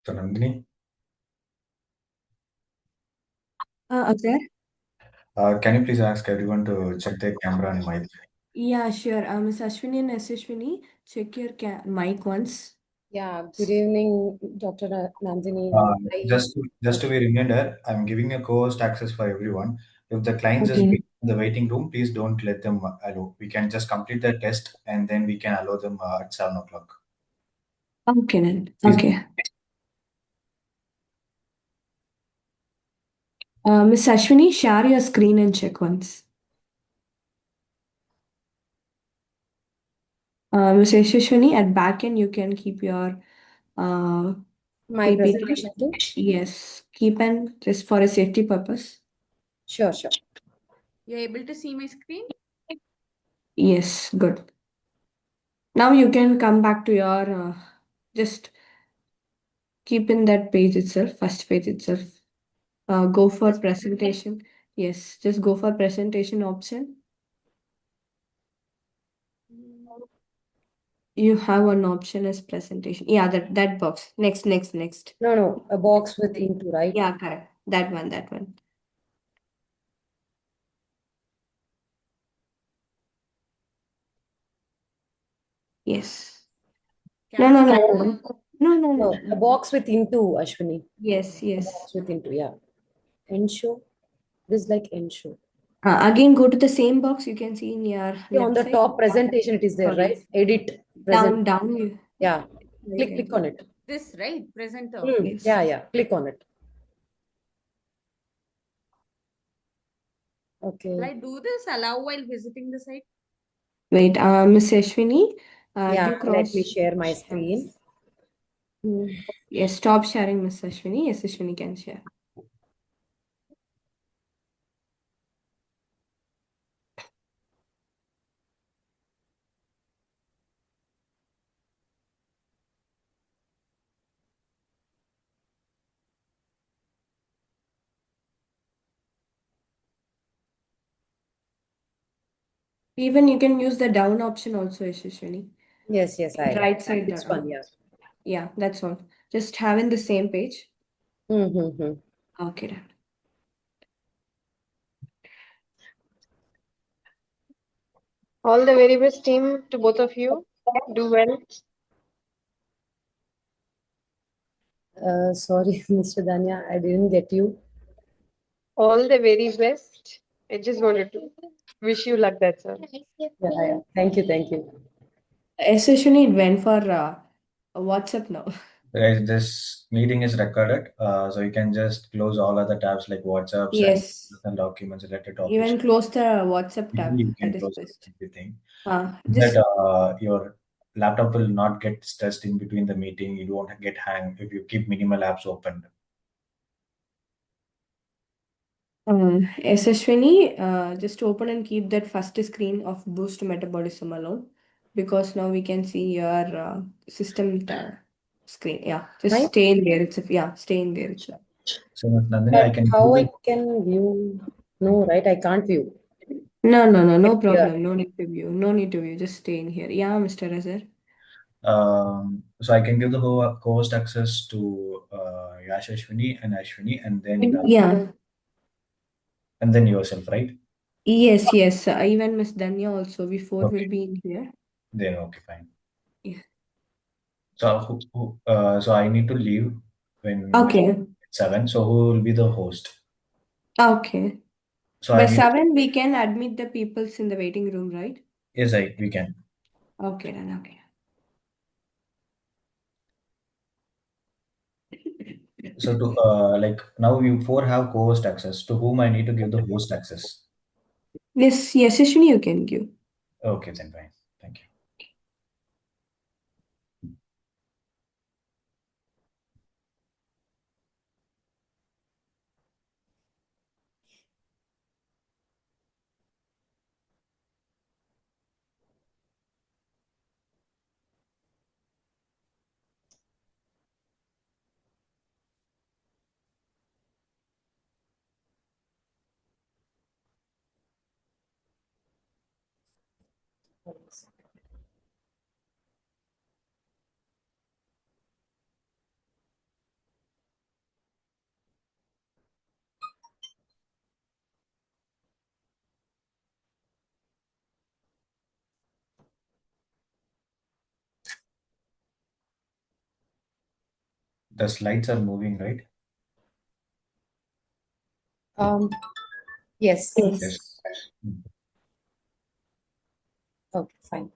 So, Nandini, Okay. can you please ask everyone to check their camera and mic? Yeah, sure. Miss Ashwini and S. Ashwini, check your mic once. Yeah, good evening, Dr. Nandini. Uh, I, just to be reminder, I'm giving a co-host access for everyone. If the client is Okay. in the waiting room, please don't let them allow. We can just complete the test and then we can allow them at 7 o'clock. Okay then. Please. Okay. Miss Ashwini, share your screen and check once. Miss Ashwini, at back end you can keep your uh, my PPT. presentation too. Yes, keep and just for a safety purpose. Sure, sure. You're able to see my screen? Yes, good. Now you can come back to your just keep in that page itself, first page itself. Go for This presentation? presentation. Yes, just go for presentation option. Mm, You have one option as presentation. Yeah, that box. Next. No, no, a box with into, right? Yeah, correct. That one. Yes. No, no, Camera? no. No, no, No, a no. box with into, Ashwini. A Yes. box with into, yeah. End show. This is like end show. Again, go to the same box you can see in your See, on left the side. top presentation, it is there, Sorry. right? Edit, present. Down. You. Yeah. Right, Click, right, click on right. it. This, right? Presenter. Yes. Yeah, yeah. Click on it. Will Okay. I do this? Allow while visiting the site? Wait, Miss Ashwini, Yeah, do let me cross. share my Share. screen. Hmm. Yes, stop sharing, Miss Ashwini. Yes, Ashwini can share. Even you can use the down option also, Ashwini. Yes, yes, I have. Right side This down. one, yeah. Yeah, that's all. Just having the same page. Mm-hmm. Okay, done. All the very best, team, to both of you. Do well. Sorry, Mr. Danya, I didn't get you. All the very best. I just wanted to wish you luck, that's all. Yeah, yeah. Thank you, thank you. Essentially, it went for WhatsApp now. Guys, this meeting is recorded, so you can just close all other tabs like WhatsApps Yes. and documents, related topics. Even close the WhatsApp tab. You That can is close best. everything. That Just your laptop will not get stressed in between the meeting. You won't get hang if you keep minimal apps open. Essentially, just open and keep that first screen of boost metabolism alone because now we can see your system screen. Yeah, just Right? stay in there. Stay in there. So Nandini, I But can how I do can view? No, right? I can't view. No Here. problem. No need to view. No need to view. Just stay in here. Yeah, Mr. Azhar. so I can give the host access to Yash Ashwini and Ashwini, Yeah. and then yourself, right? Yes. Even Miss Danya also. We four will Okay, be in here. then okay, fine. Yeah. So so I need to leave when Okay. 7. So who will be the host? Okay. So I By need. 7, we can admit the peoples in the waiting room, right? Yes, I we can. Okay, then. Okay. So to like now you four have co-host access. To whom I need to give the host access? Yes, Ashwini, you can give. Okay, then fine. Thank you. The slides are moving, right? Yes. Yes. Okay, fine.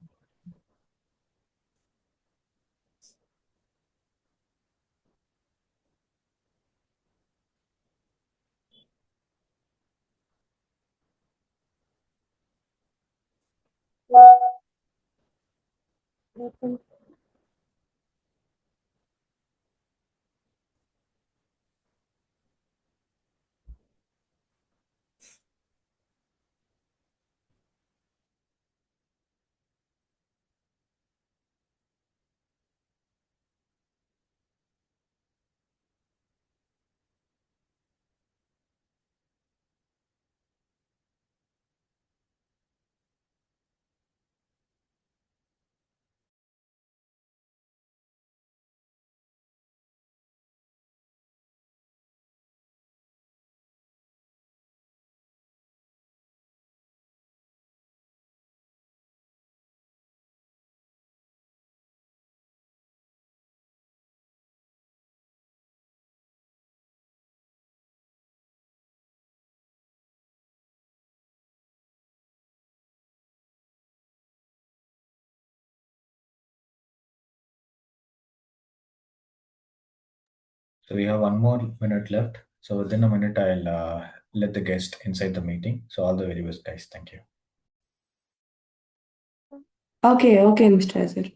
So we have 1 more minute left. So within a minute, I'll let the guest inside the meeting. So all the very best, guys. Thank you. Okay, Mr. Azir.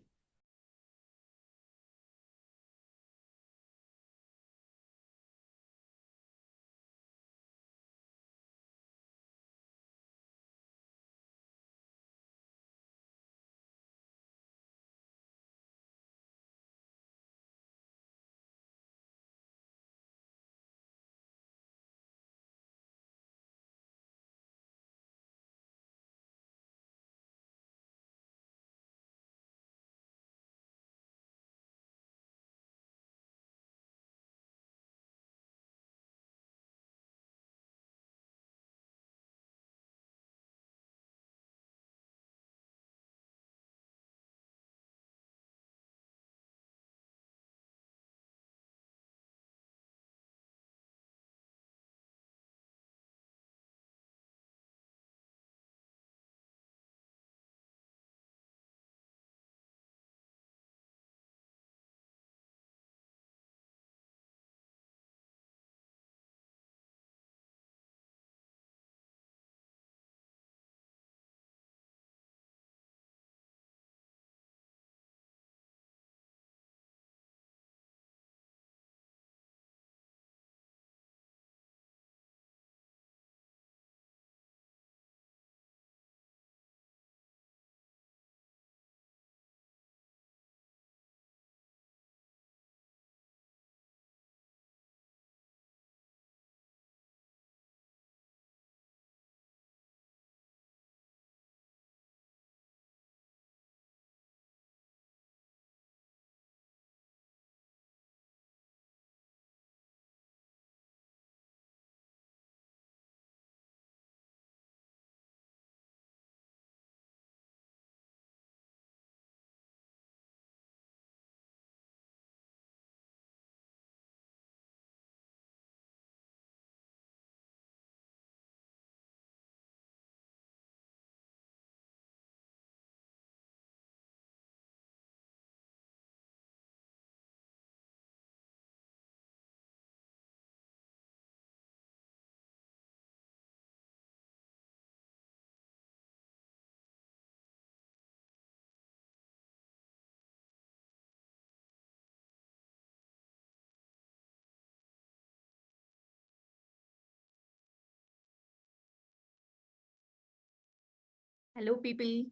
Hello, people.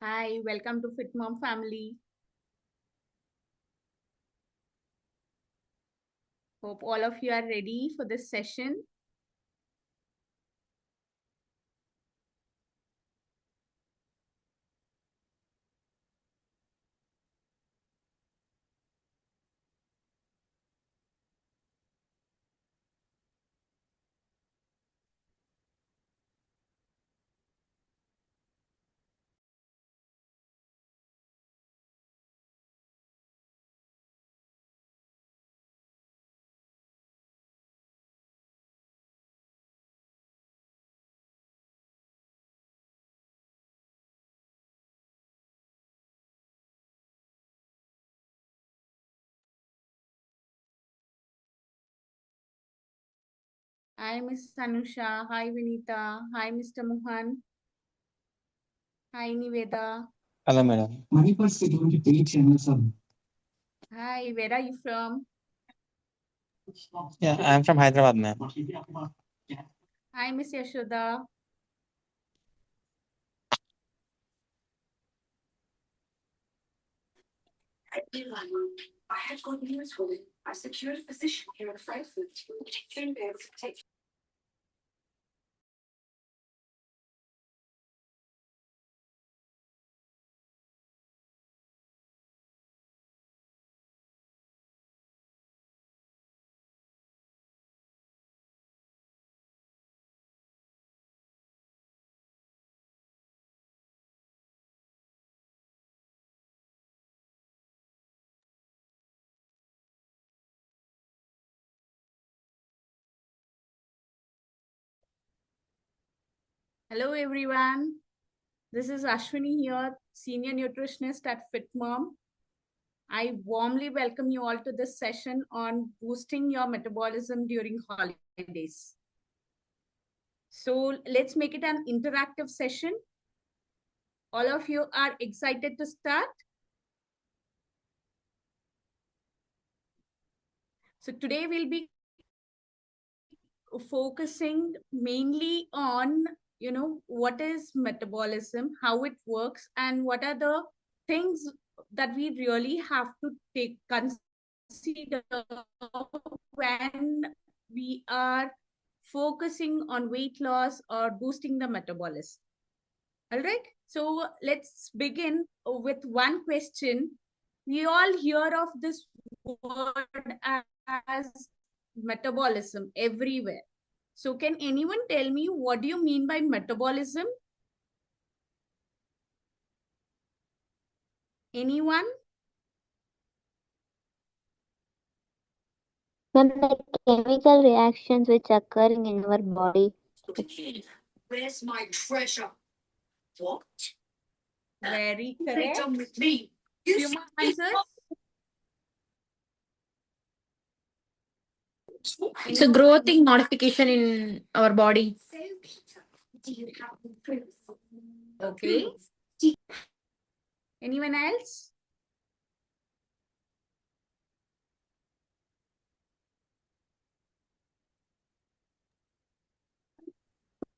Hi, welcome to FitMom family. Hope all of you are ready for this session. Hi, Miss Anusha. Hi, Vinita. Hi, Mr. Mohan. Hi, Niveda. Hello, madam. Hi, where are you from? Yeah, I'm from Hyderabad, ma'am. Hi, Miss Yashoda. I have good news for you. I secured a position here at Frankfurt. Soon be able to take. Hello, everyone. This is Ashwini here, Senior Nutritionist at FitMom. I warmly welcome you all to this session on boosting your metabolism during holidays. So let's make it an interactive session. All of you are excited to start? So today we'll be focusing mainly on, what is metabolism, how it works, and what are the things that we really have to consider when we are focusing on weight loss or boosting the metabolism. All right, so let's begin with one question. We all hear of this word as metabolism everywhere. So can anyone tell me what do you mean by metabolism? Anyone? Ma'am, the chemical reactions which occurring in our body. Where's my treasure? What? Very What have correct. they done with me? Few more answers. It's a growing modification in our body. So, Peter, do you have the proof? Okay. Anyone else?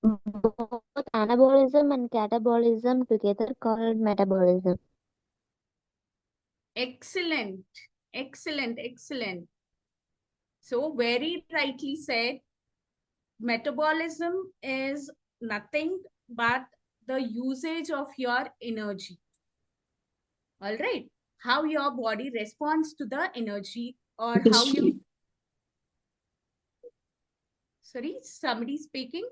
Both anabolism and catabolism together called metabolism. Excellent. Excellent. Excellent. So very rightly said, metabolism is nothing but the usage of your energy. All right. How your body responds to the energy, or how you... Sorry, somebody speaking?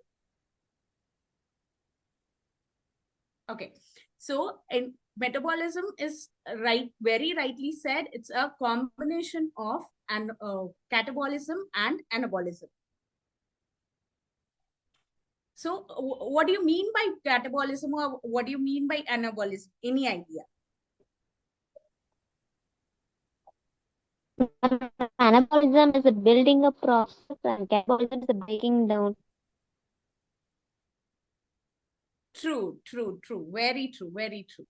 Okay. So metabolism is very rightly said. It's a combination of catabolism and anabolism. So what do you mean by catabolism, or what do you mean by anabolism? Any idea? Anabolism is a building up process and catabolism is a breaking down. True. Very true. Very true.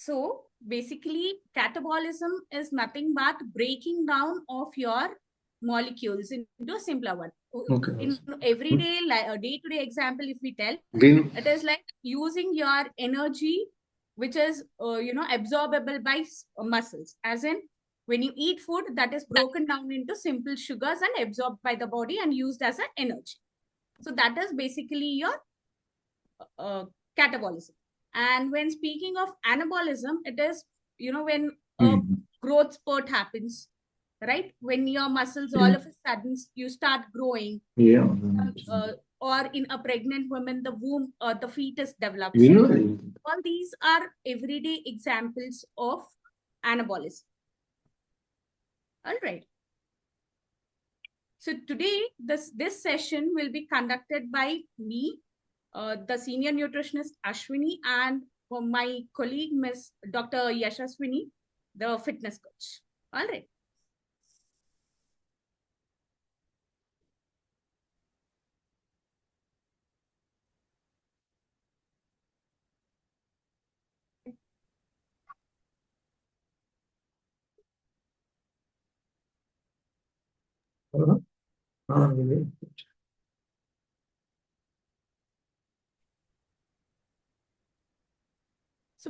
So basically, catabolism is nothing but breaking down of your molecules into a simpler one. Okay. In everyday, day-to-day example, if we tell, Green. it is like using your energy, which is, absorbable by muscles. As in, when you eat food, that is broken down into simple sugars and absorbed by the body and used as an energy. So that is basically your catabolism. And when speaking of anabolism, it is, when a growth spurt happens, right? When your muscles all of a sudden you start growing. Yeah. Or in a pregnant woman, the womb or the fetus develops. You know, All these are everyday examples of anabolism. All right. So today, this session will be conducted by me, the senior nutritionist Ashwini, and my colleague, Miss Dr. Yashaswini, the fitness coach. All right. So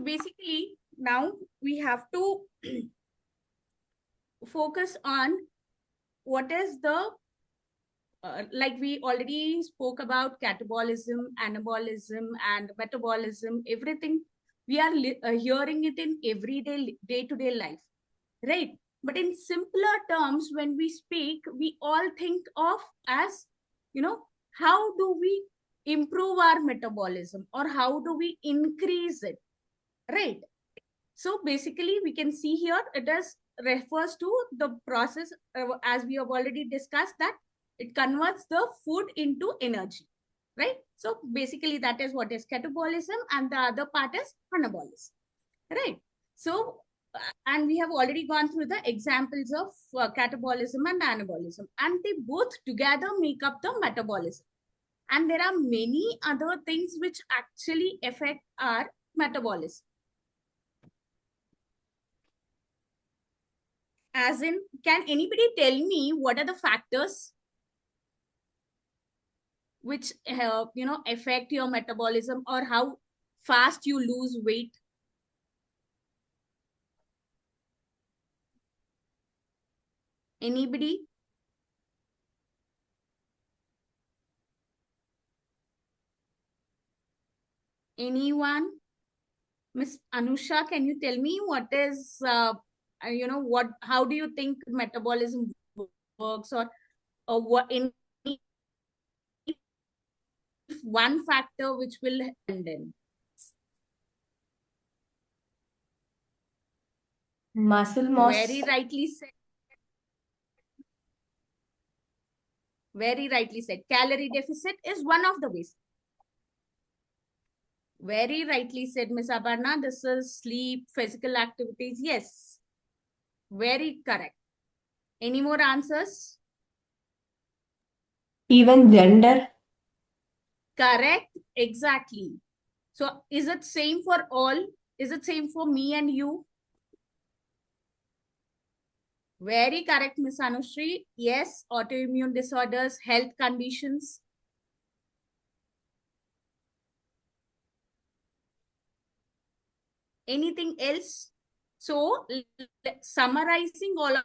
basically, now we have to focus on what is the like we already spoke about catabolism, anabolism, and metabolism. Everything we are hearing it in everyday day-to-day life, right? But in simpler terms, when we speak, we all think of as, how do we improve our metabolism or how do we increase it, right? So basically, we can see here it is refers to the process as we have already discussed, that it converts the food into energy, right? So basically, that is what is catabolism, and the other part is anabolism, right? So, and we have already gone through the examples of catabolism and anabolism, and they both together make up the metabolism. And there are many other things which actually affect our metabolism. As in, can anybody tell me what are the factors which affect your metabolism or how fast you lose weight? Anybody? Anyone? Miss Anusha, can you tell me what is how do you think metabolism works, or what any one factor which will end in? Muscle mass. Very rightly said. Very rightly said. Calorie deficit is one of the ways. Very rightly said, Miss Aparna. This is sleep, physical activities. Yes. Very correct. Any more answers? Even gender. Correct. Exactly. So is it same for all? Is it same for me and you? Very correct, Miss Anushri. Yes, autoimmune disorders, health conditions. Anything else? So, summarizing all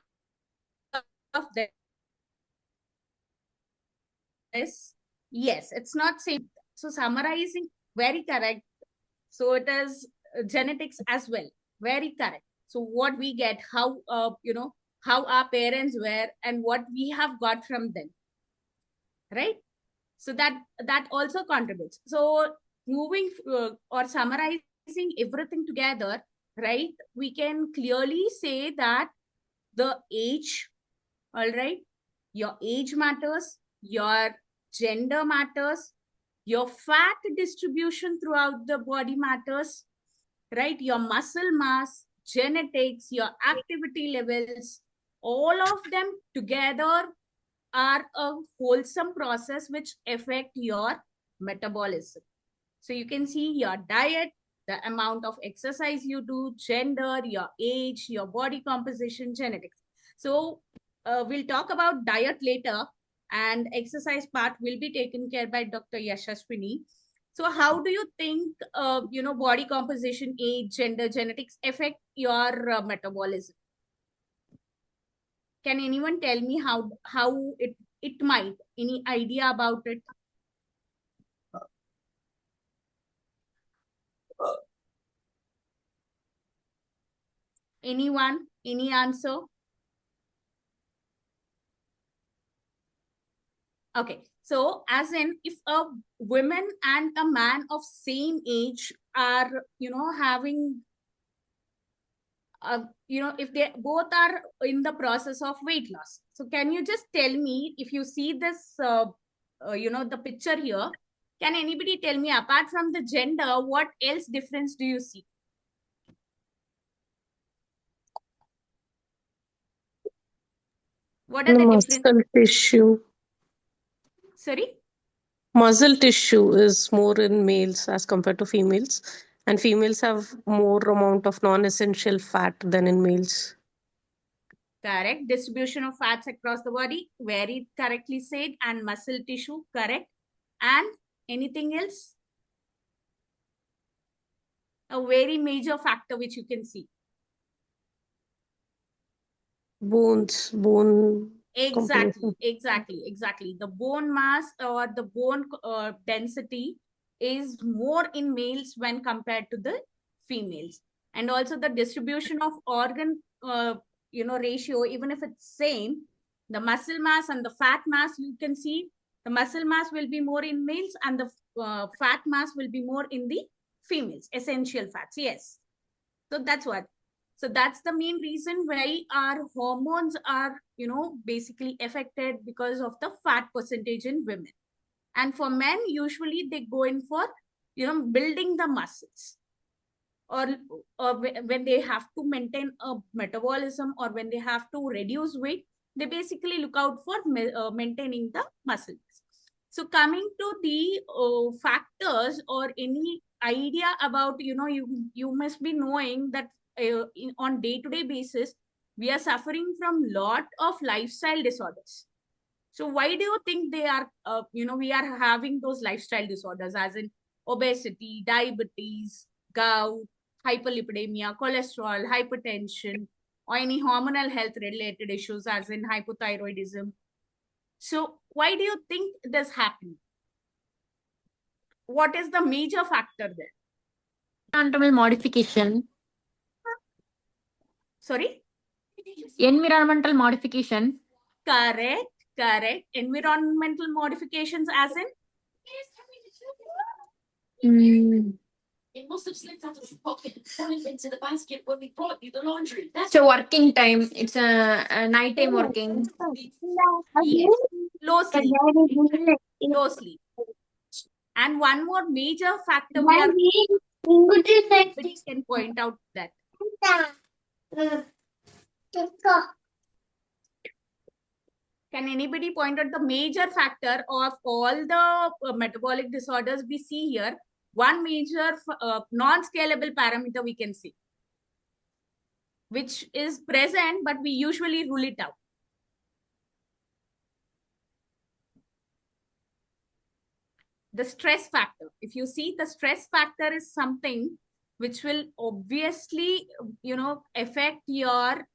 of this, yes, it's not same. So, summarizing, very correct. So, it is genetics as well. Very correct. So, what we get, how, how our parents were and what we have got from them, right? So that also contributes. So moving or summarizing everything together, right, we can clearly say that the age, all right, your age matters, your gender matters, your fat distribution throughout the body matters, right? Your muscle mass, genetics, your activity levels, all of them together are a wholesome process which affect your metabolism. So you can see your diet, the amount of exercise you do, gender, your age, your body composition, genetics. So we'll talk about diet later, and exercise part will be taken care by Dr. Yashaswini. So how do you think, body composition, age, gender, genetics affect your metabolism? Can anyone tell me how it might? Any idea about it? Anyone? Any answer? Okay. So as in, if a woman and a man of same age are, having, if they both are in the process of weight loss. So can you just tell me, if you see this, the picture here, can anybody tell me, apart from the gender, what else difference do you see? What are the Muscle different tissue. Sorry? Muscle tissue is more in males as compared to females, and females have more amount of non-essential fat than in males. Correct. Distribution of fats across the body, very correctly said. And muscle tissue, correct. And anything else? A very major factor which you can see. Bone composition. Exactly. The bone mass or the bone density is more in males when compared to the females. And also the distribution of organ, ratio, even if it's same, the muscle mass and the fat mass, you can see the muscle mass will be more in males and the fat mass will be more in the females, essential fats. Yes. So that's what. So that's the main reason why our hormones are, basically affected because of the fat percentage in women. And for men, usually they go in for, building the muscles. Or when they have to maintain a metabolism or when they have to reduce weight, they basically look out for maintaining the muscles. So coming to the factors or any idea about, you must be knowing that on day-to-day basis, we are suffering from lot of lifestyle disorders. So why do you think they are, we are having those lifestyle disorders as in obesity, diabetes, gout, hyperlipidemia, cholesterol, hypertension, or any hormonal health related issues as in hypothyroidism? So why do you think this happened? What is the major factor there? Environmental modification. Sorry? Environmental modification. Correct. Environmental modifications as in? It must have slipped out of the pocket and fallen into the basket when we brought you the laundry. It's a working time. It's a nighttime working. Yes. Low sleep. And one more major factor we can point out that. Can anybody point out the major factor of all the metabolic disorders we see here? One major non-scalable parameter we can see, which is present, but we usually rule it out. The stress factor. If you see, the stress factor is something which will obviously, affect your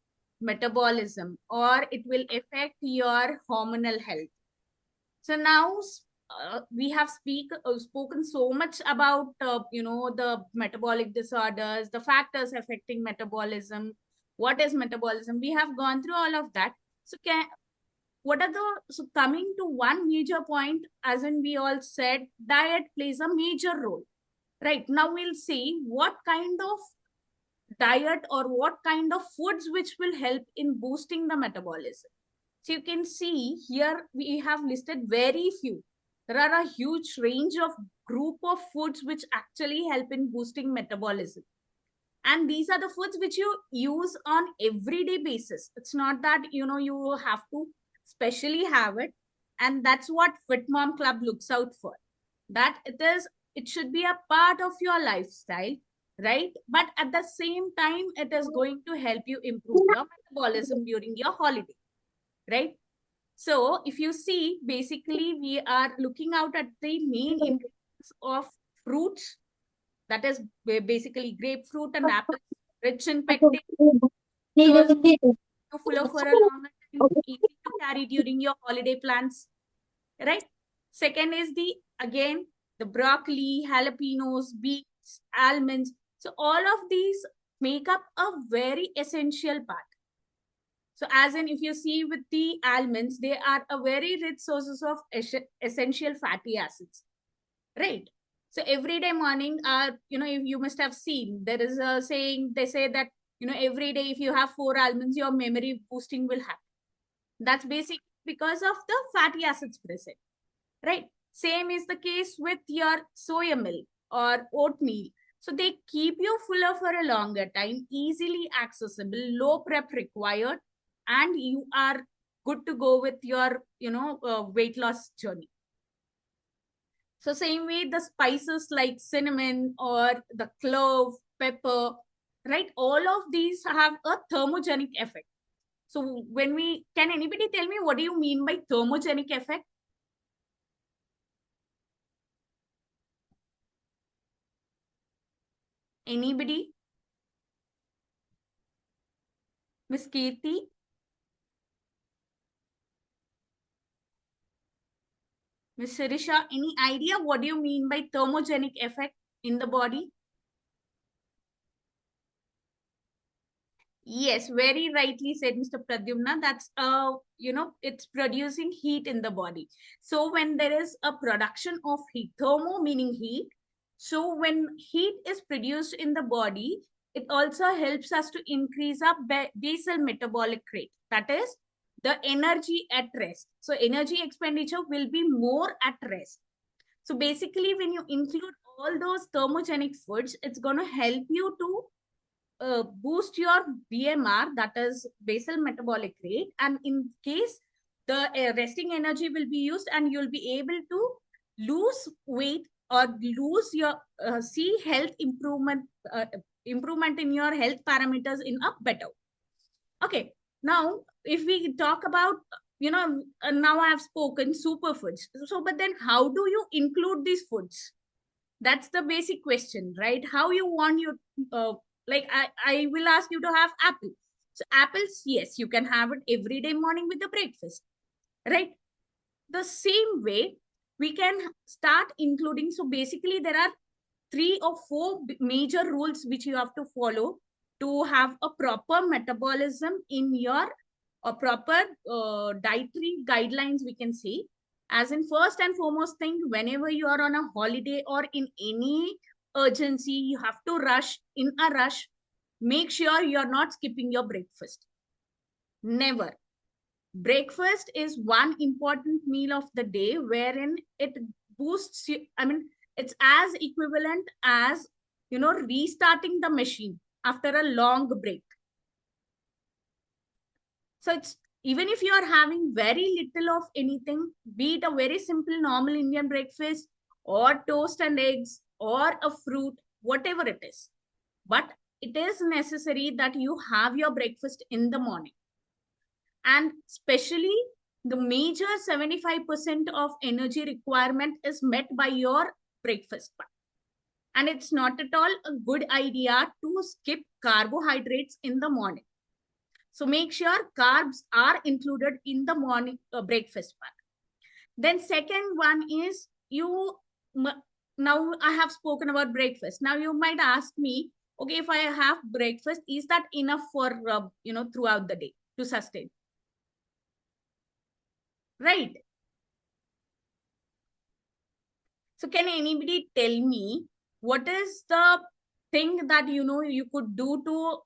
metabolism or it will affect your hormonal health. So now we have spoken so much about, the metabolic disorders, the factors affecting metabolism. What is metabolism? We have gone through all of that. So coming to one major point, as in we all said, diet plays a major role. Right, now we'll see what kind of diet or what kind of foods which will help in boosting the metabolism. So you can see here we have listed very few. There are a huge range of group of foods which actually help in boosting metabolism. And these are the foods which you use on everyday basis. It's not that, you have to specially have it. And that's what FitMom Club looks out for. That it should be a part of your lifestyle, right? But at the same time, it is going to help you improve your metabolism during your holiday, right? So if you see, basically, we are looking out at the main ingredients of fruits. That is basically grapefruit and apple, rich in pectin. So full of for a longer time, easy to carry during your holiday plans, right? Second is the broccoli, jalapenos, beets, almonds. So all of these make up a very essential part. So as in, if you see with the almonds, they are a very rich sources of essential fatty acids, right? So everyday morning, you must have seen, there is a saying, they say that, every day if you have 4 almonds, your memory boosting will happen. That's basically because of the fatty acids present, right? Same is the case with your soya milk or oatmeal. So they keep you fuller for a longer time, easily accessible, low prep required, and you are good to go with your, weight loss journey. So same way, the spices like cinnamon or the clove, pepper, right? All of these have a thermogenic effect. So can anybody tell me what do you mean by thermogenic effect? Anybody? Miss Kirti? Miss Sirisha, any idea what do you mean by thermogenic effect in the body? Yes, very rightly said, Mr. Pradyumna. That's it's producing heat in the body. So when there is a production of heat, thermo meaning heat. So when heat is produced in the body, it also helps us to increase our basal metabolic rate. That is the energy at rest. So energy expenditure will be more at rest. So basically, when you include all those thermogenic foods, it's going to help you to boost your BMR, that is basal metabolic rate. And in case the resting energy will be used, and you'll be able to lose weight or lose your see health improvement in your health parameters in a better. Okay, now if we talk about now I have spoken superfoods. So but then how do you include these foods? That's the basic question, right? How you want your like I will ask you to have apple. So apples, yes, you can have it every day morning with the breakfast, right? The same way we can start including. So basically there are 3 or 4 major rules which you have to follow to have a proper metabolism in your proper dietary guidelines, we can say. As in, first and foremost thing, whenever you are on a holiday or in any urgency, you have to rush in a rush, make sure you're not skipping your breakfast. Never. Breakfast is one important meal of the day wherein it boosts you. I mean, it's as equivalent as restarting the machine after a long break. So it's, even if you are having very little of anything, be it a very simple normal Indian breakfast or toast and eggs or a fruit, whatever it is, but it is necessary that you have your breakfast in the morning. And especially the major 75% of energy requirement is met by your breakfast. And it's not at all a good idea to skip carbohydrates in the morning. So make sure carbs are included in the morning breakfast part. Then second one is now I have spoken about breakfast. Now you might ask me, okay, if I have breakfast, is that enough for throughout the day to sustain? Right. So can anybody tell me what is the thing that you could do to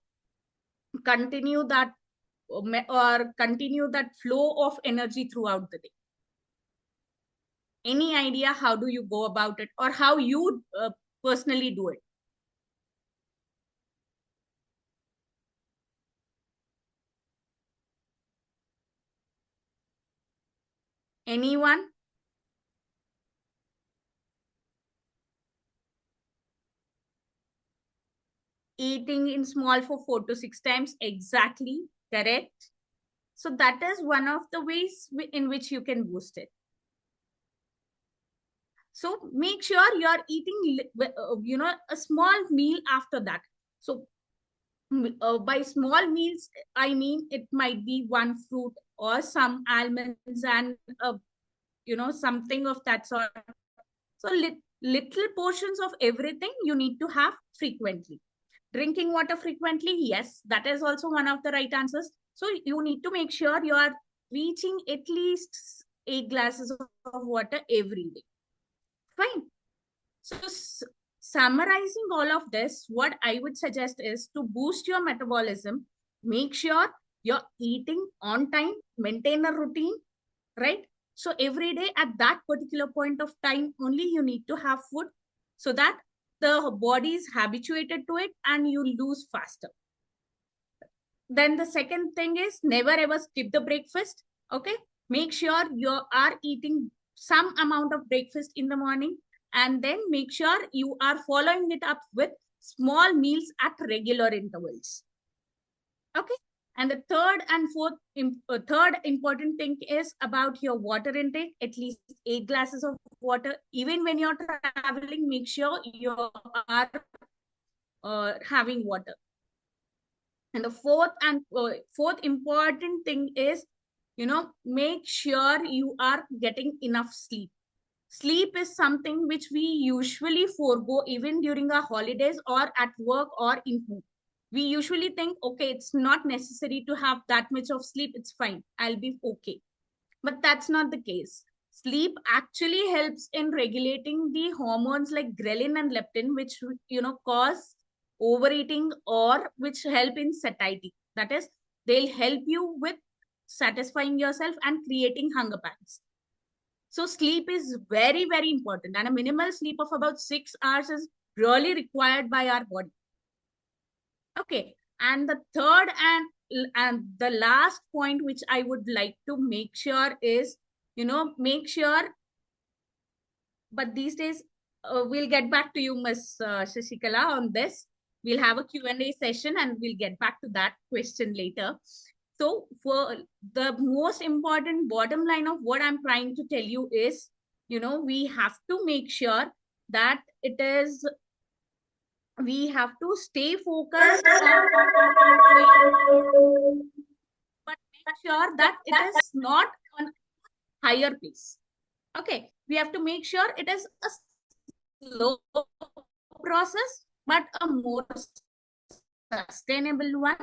continue that or continue that flow of energy throughout the day? Any idea how do you go about it, or how you personally do it? Anyone? Eating in small for 4 to 6 times, exactly correct. So that is one of the ways in which you can boost it. So make sure you are eating a small meal after that. So by small meals, I mean it might be one fruit or some almonds and something of that sort. So little portions of everything you need to have frequently. Drinking water frequently, yes, that is also one of the right answers. So you need to make sure you are reaching at least 8 glasses of water every day. Fine. So summarizing all of this, what I would suggest is to boost your metabolism, make sure you're eating on time, maintain a routine, right? So every day at that particular point of time, only you need to have food so that the body is habituated to it and you lose faster. Then the second thing is never ever skip the breakfast. Okay. Make sure you are eating some amount of breakfast in the morning, and then make sure you are following it up with small meals at regular intervals. Okay. And the third important thing is about your water intake, at least 8 glasses of water. Even when you're traveling, make sure you are having water. And the fourth important thing is, make sure you are getting enough sleep. Sleep is something which we usually forego even during our holidays or at work or in home. We usually think, okay, it's not necessary to have that much of sleep. It's fine. I'll be okay. But that's not the case. Sleep actually helps in regulating the hormones like ghrelin and leptin, which, cause overeating or which help in satiety. That is, they'll help you with satisfying yourself and creating hunger pangs. So sleep is very, very important, and a minimal sleep of about 6 hours is really required by our body. Okay, and the third and the last point which I would like to make sure is, make sure, but these days we'll get back to you, Miss Shashikala, on this. We'll have a Q&A session and we'll get back to that question later. So for the most important bottom line of what I'm trying to tell you is, we have to make sure that we have to stay focused on, but make sure that it is not on higher pace. Okay, we have to make sure it is a slow process, but a more sustainable one.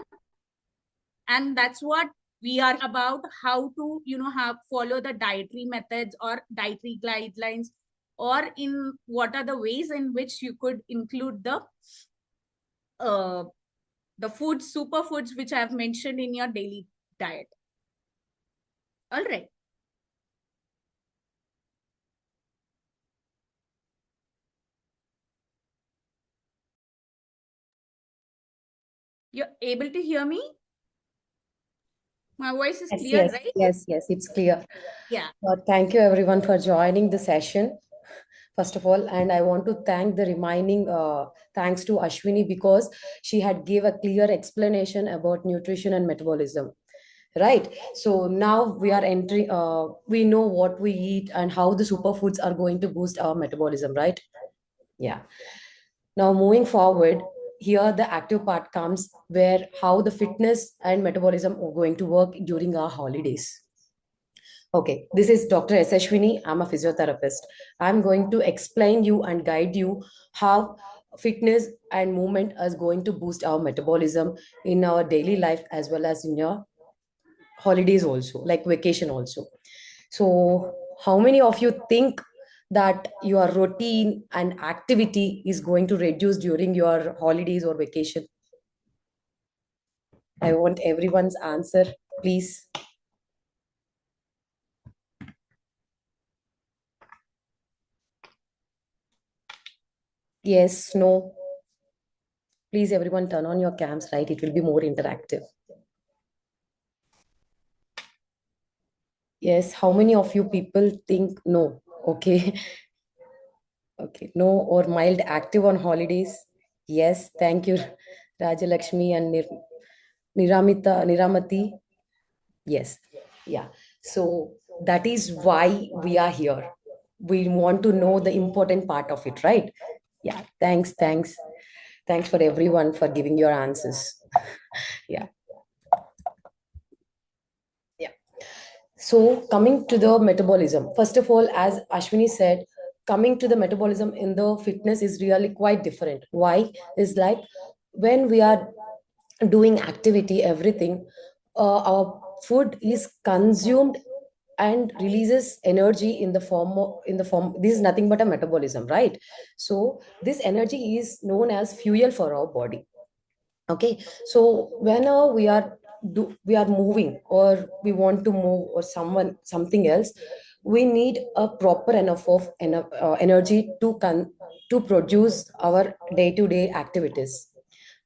And that's what we are about, how to, follow the dietary methods or dietary guidelines, or in what are the ways in which you could include the foods, superfoods, which I have mentioned in your daily diet. All right. You're able to hear me? My voice is clear, Yes, right? yes, it's clear. Yeah. Thank you everyone for joining the session, first of all. And I want to thank the remaining, thanks to Ashwini, because she had gave a clear explanation about nutrition and metabolism. Right. So now we are entering, we know what we eat and how the superfoods are going to boost our metabolism, right? Yeah. Now moving forward, here the active part comes, where how the fitness and metabolism are going to work during our holidays. Okay, this is Dr. S. Ashwini. I'm a physiotherapist. I'm going to explain you and guide you how fitness and movement is going to boost our metabolism in our daily life as well as in your holidays also, like vacation also. So how many of you think that your routine and activity is going to reduce during your holidays or vacation? I want everyone's answer, please. Yes, no. Please, everyone, turn on your cams, right? It will be more interactive. Yes, how many of you people think no? Okay. Okay, no, or mild active on holidays? Yes, thank you, Rajalakshmi and Niramati. Yes, yeah. So that is why we are here. We want to know the important part of it, right? Yeah, thanks for everyone for giving your answers. Yeah. So coming to the metabolism, first of all, as Ashwini said, coming to the metabolism in the fitness is really quite different. Why? Is like when we are doing activity, everything, our food is consumed and releases energy in the form. This is nothing but a metabolism, right? So this energy is known as fuel for our body. Okay, so whenever we are moving, or we want to move, or something else, we need a proper enough of energy to produce our day-to-day activities.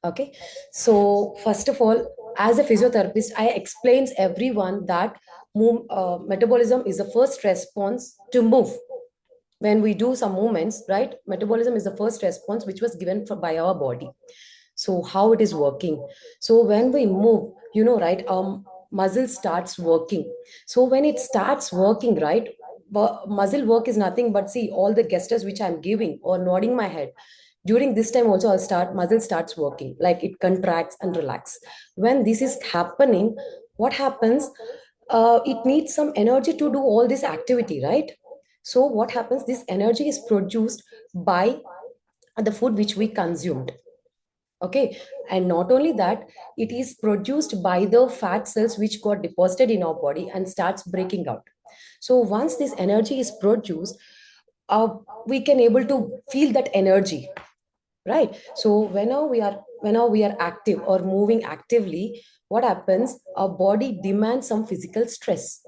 Okay, so first of all, as a physiotherapist, I explains everyone that metabolism is the first response to move. When we do some movements, right, metabolism is the first response which was given by our body. So how it is working? So when we move, right, muscle starts working. So when it starts working, right, muscle work is nothing but, see, all the gestures which I'm giving or nodding my head during this time also, muscle starts working, like it contracts and relax. When this is happening, what happens? It needs some energy to do all this activity, right? So what happens? This energy is produced by the food which we consumed. Okay. And not only that, it is produced by the fat cells which got deposited in our body and starts breaking out. So once this energy is produced, uh, we can able to feel that energy, right? So whenever we are active or moving actively, what happens? Our body demands some physical stress.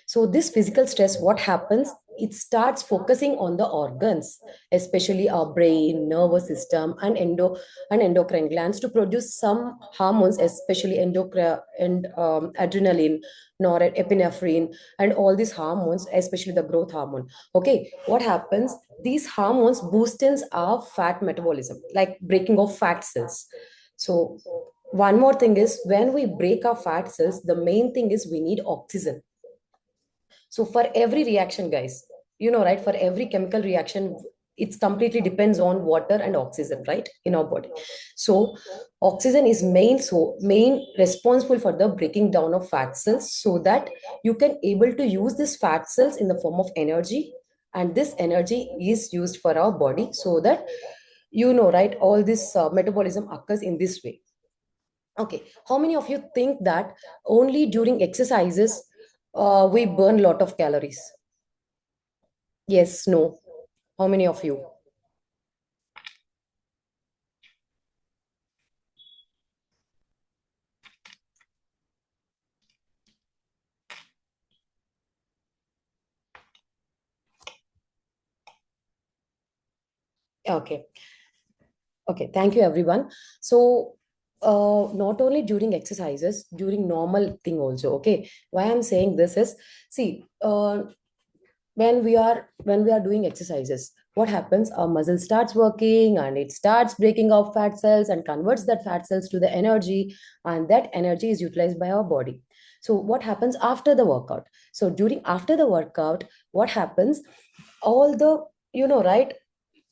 So this physical stress, what happens? It starts focusing on the organs, especially our brain, nervous system, and endocrine glands, to produce some hormones, especially endocrine and adrenaline, norepinephrine, and all these hormones, especially the growth hormone. Okay, what happens? These hormones boostens our fat metabolism, like breaking of fat cells. So one more thing is, when we break our fat cells, the main thing is we need oxygen. So for every reaction, guys, right, for every chemical reaction, it's completely depends on water and oxygen, right, in our body. So oxygen is main responsible for the breaking down of fat cells, so that you can able to use this fat cells in the form of energy. And this energy is used for our body, so that, right, all this metabolism occurs in this way. Okay, how many of you think that only during exercises we burn a lot of calories? Yes, no. How many of you? Okay. Okay, thank you, everyone. So, not only during exercises, during normal thing also. Okay, why I'm saying this is, see, when we are doing exercises, what happens? Our muscle starts working and it starts breaking off fat cells and converts that fat cells to the energy, and that energy is utilized by our body. So what happens after the workout? So during after the workout, what happens? All the, right,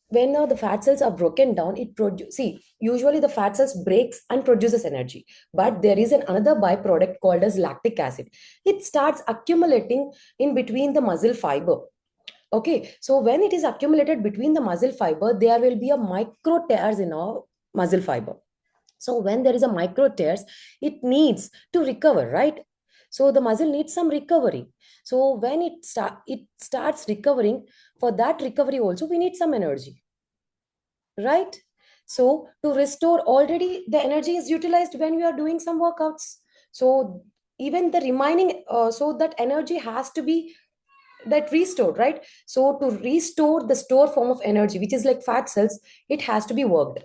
when the fat cells are broken down, it produce, see, usually the fat cells breaks and produces energy, but there is another byproduct called as lactic acid. It starts accumulating in between the muscle fiber. Okay, so when it is accumulated between the muscle fiber, there will be a micro tears in our muscle fiber. So when there is a micro tears, it needs to recover, right? So the muscle needs some recovery. So when it starts recovering, for that recovery also we need some energy, right? So to restore, already the energy is utilized when we are doing some workouts. So even the remaining, so that energy has to be that restored, right? So to restore the store form of energy, which is like fat cells, it has to be worked.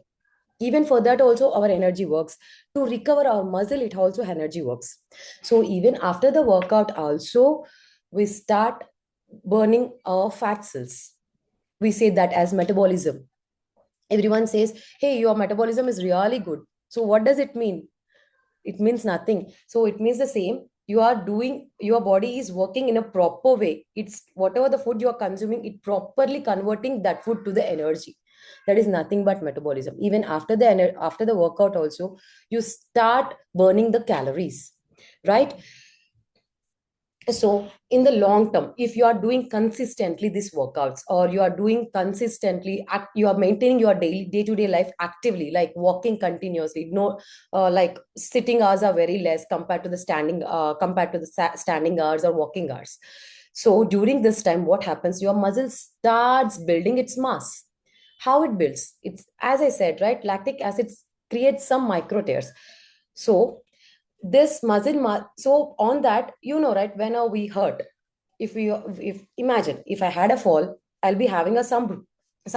Even for that also our energy works. To recover our muscle, it also energy works. So even after the workout also, we start burning our fat cells. We say that as metabolism. Everyone says, hey, your metabolism is really good. So what does it mean? It means nothing. So it means the same. You are doing, your body is working in a proper way. It's whatever the food you are consuming, it properly converting that food to the energy. That is nothing but metabolism. Even after after the workout also, you start burning the calories, right? So in the long term, if you are doing consistently these workouts, or you are doing consistently you are maintaining your daily day-to-day life actively, like walking continuously, no, like sitting hours are very less compared to the standing hours or walking hours. So during this time, what happens? Your muscle starts building its mass. How it builds? It's, as I said, right, lactic acid creates some micro tears. So this so on that, right, when we hurt, if imagine if I had a fall, I'll be having some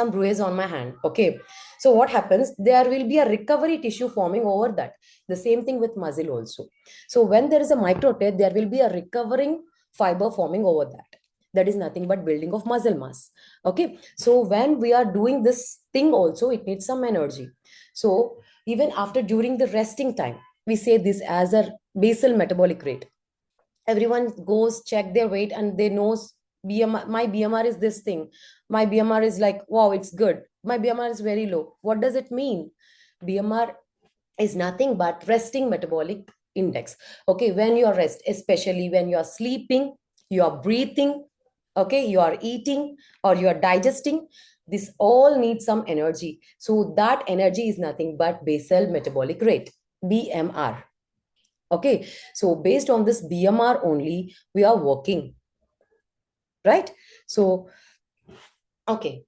bruise on my hand. Okay, so what happens? There will be a recovery tissue forming over that. The same thing with muscle also. So when there is a micro tear, there will be a recovering fiber forming over that. That is nothing but building of muscle mass. Okay, so when we are doing this thing also, it needs some energy. So even after during the resting time, we say this as a basal metabolic rate. Everyone goes check their weight and they knows BMR, my BMR is this thing, my BMR is like, wow, it's good, my BMR is very low. What does it mean? BMR is nothing but resting metabolic index. Okay, when you are rest, especially when you are sleeping, you are breathing, okay, you are eating or you are digesting, this all needs some energy. So that energy is nothing but basal metabolic rate, BMR. Okay, so based on this BMR only we are working, right? So okay,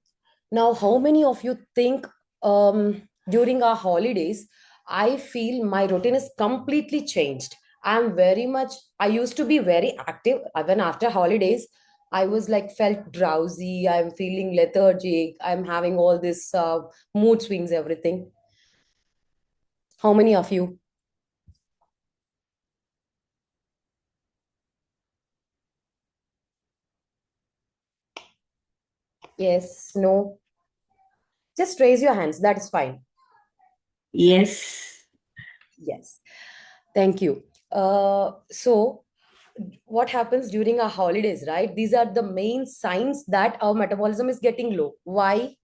now how many of you think during our holidays I feel my routine is completely changed? I'm very much, I used to be very active. Even after holidays I was like felt drowsy, I'm feeling lethargic, I'm having all this mood swings, everything. How many of you? Yes, no, just raise your hands, that's fine. Yes. Yes, thank you. So, what happens during our holidays, right? These are the main signs that our metabolism is getting low. Why?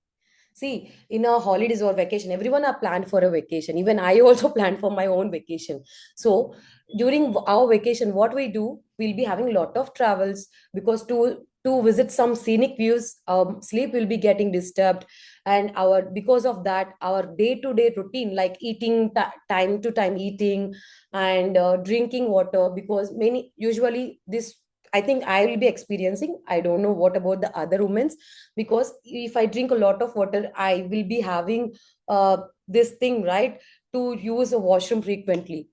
See, in our holidays or vacation, everyone are planned for a vacation. Even I also planned for my own vacation. So during our vacation, what we do, we'll be having a lot of travels because to visit some scenic views, sleep will be getting disturbed, and our because of that, our day-to-day routine, like eating time to time eating and drinking water, because many usually this. I think I will be experiencing. I don't know what about the other women's, because if I drink a lot of water I will be having this thing, right, to use a washroom frequently.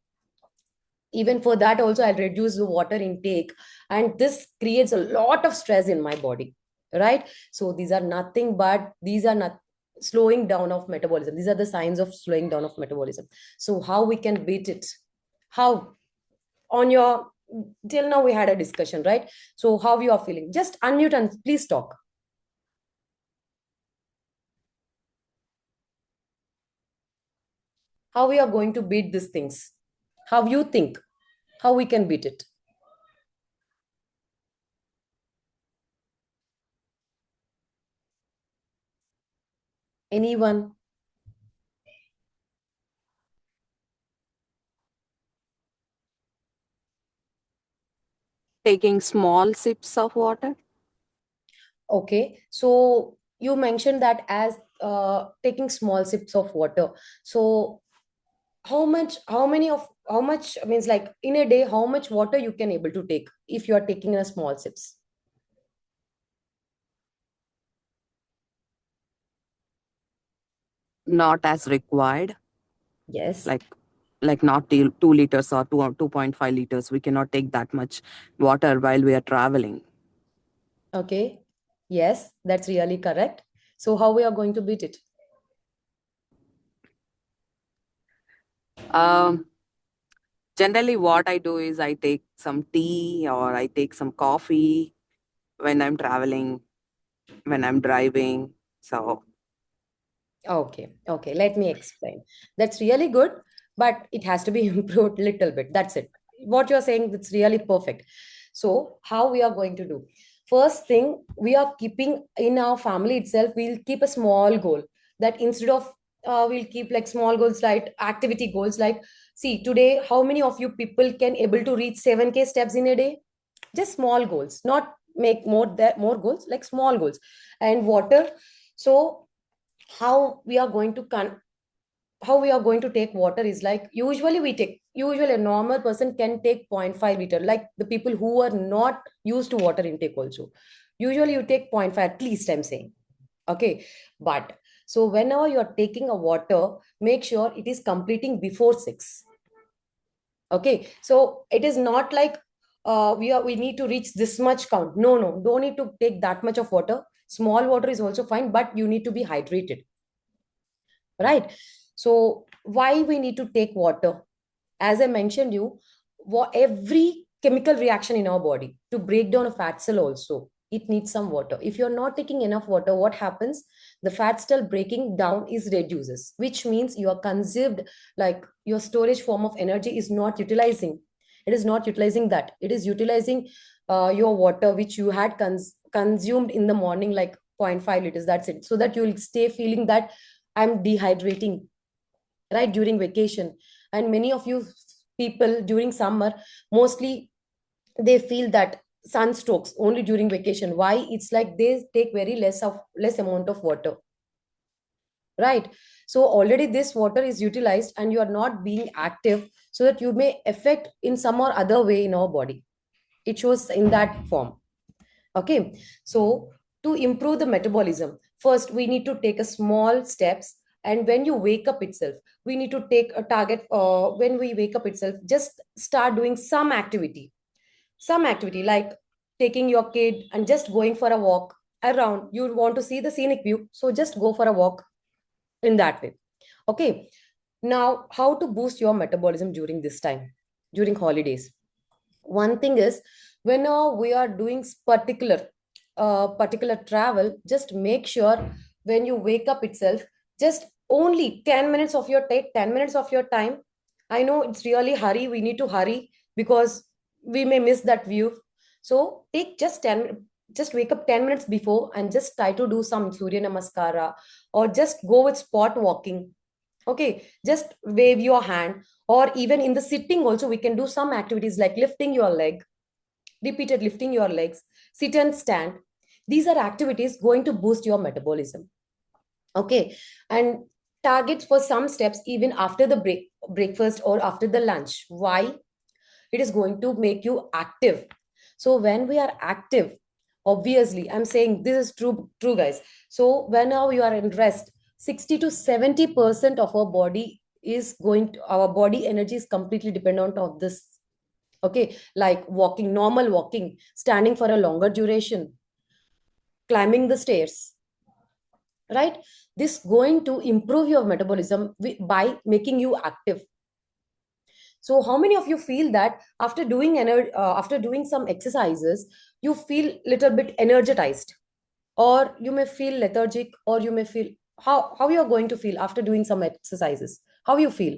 Even for that also I'll reduce the water intake, and this creates a lot of stress in my body, right? So these are nothing but these are not slowing down of metabolism. These are the signs of slowing down of metabolism. So how we can beat it? How? On your, till now we had a discussion, right? So how you are feeling? Just unmute and please talk. How we are going to beat these things? How you think? How we can beat it? Anyone? Taking small sips of water. Okay, so you mentioned that as taking small sips of water. So how much means, like in a day, how much water you can able to take if you are taking a small sips? Not as required. Yes. Like not 2 liters or 2.5 liters. We cannot take that much water while we are traveling. Okay. Yes, that's really correct. So how we are going to beat it? Generally, what I do is I take some tea or I take some coffee when I'm traveling, when I'm driving. So Okay, okay, let me explain. That's really good, but it has to be improved little bit. That's it. What you're saying, that's really perfect. So, how we are going to do? First thing, we are keeping in our family itself, we'll keep a small goal, that instead of we'll keep like small goals, like activity goals, like see today, how many of you people can able to reach 7K steps in a day? Just small goals, not make more goals, like small goals. And water. So how we are going to how we are going to take water is like, usually a normal person can take 0.5 liter, like the people who are not used to water intake also, usually you take 0.5 at least, I'm saying. Okay, but so whenever you're taking a water, make sure it is completing before 6. Okay, so it is not like we need to reach this much count. No, no, don't need to take that much of water. Small water is also fine, but you need to be hydrated, right? So why we need to take water? As I mentioned you, every chemical reaction in our body to break down a fat cell also, it needs some water. If you're not taking enough water, what happens? The fat cell breaking down is reduces, which means you are conserved, like your storage form of energy is not utilizing. It is not utilizing that. It is utilizing your water, which you had consumed in the morning, like 0.5 liters. That's it. So that you'll stay feeling that I'm dehydrating, right, during vacation. And many of you people during summer, mostly they feel that sunstrokes only during vacation. Why? It's like they take very less amount of water, right? So already this water is utilized and you are not being active, so that you may affect in some or other way in our body. It shows in that form. Okay, so to improve the metabolism, first we need to take a small steps. And when you wake up itself, we need to take a target. When we wake up itself, just start doing some activity like taking your kid and just going for a walk around. You want to see the scenic view, so just go for a walk in that way. Okay, now how to boost your metabolism during this time, during holidays? One thing is, whenever we are doing particular travel, just make sure when you wake up itself, just only 10 minutes of your take 10 minutes of your time. I know it's really hurry, we need to hurry because we may miss that view. So take just 10, just wake up 10 minutes before and just try to do some surya namaskara, or just go with spot walking. Okay, just wave your hand, or even in the sitting also we can do some activities like lifting your leg, repeated lifting your legs, sit and stand. These are activities going to boost your metabolism. Okay, and target for some steps even after the breakfast or after the lunch. Why? It is going to make you active. So when we are active, obviously I'm saying this is true guys. So whenever you are in rest, 60 to 70% of our body is going to, our body energy is completely dependent of this. Okay, like walking, normal walking, standing for a longer duration, climbing the stairs, right? This going to improve your metabolism by making you active. So how many of you feel that after doing some exercises, you feel little bit energized, or you may feel lethargic, or you may feel, how you are going to feel after doing some exercises? How you feel?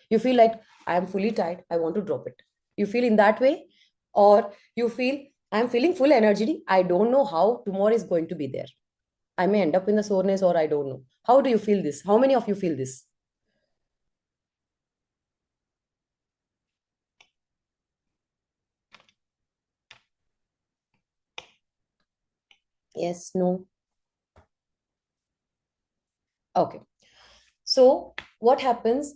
You feel like I am fully tired, I want to drop it. You feel in that way, or you feel I am feeling full energy, I don't know how tomorrow is going to be there. I may end up in the soreness, or I don't know. How do you feel this? How many of you feel this? Yes, no? Okay. So what happens?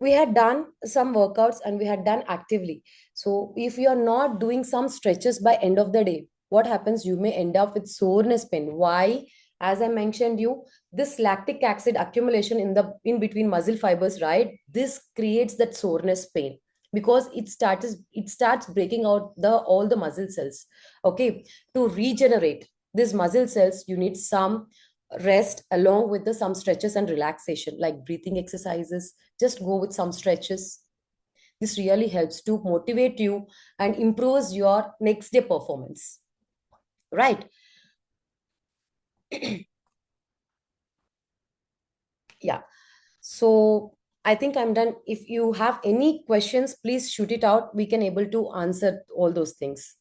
We had done some workouts and we had done actively. So if you are not doing some stretches by end of the day, what happens? You may end up with soreness pain. Why? As I mentioned you, this lactic acid accumulation in between muscle fibers, right? This creates that soreness pain because it starts breaking out all the muscle cells. Okay, to regenerate these muscle cells, you need some rest along with some stretches and relaxation like breathing exercises. Just go with some stretches. This really helps to motivate you and improves your next day performance, right? Yeah, so I think I'm done. If you have any questions, please shoot it out. We can able to answer all those things.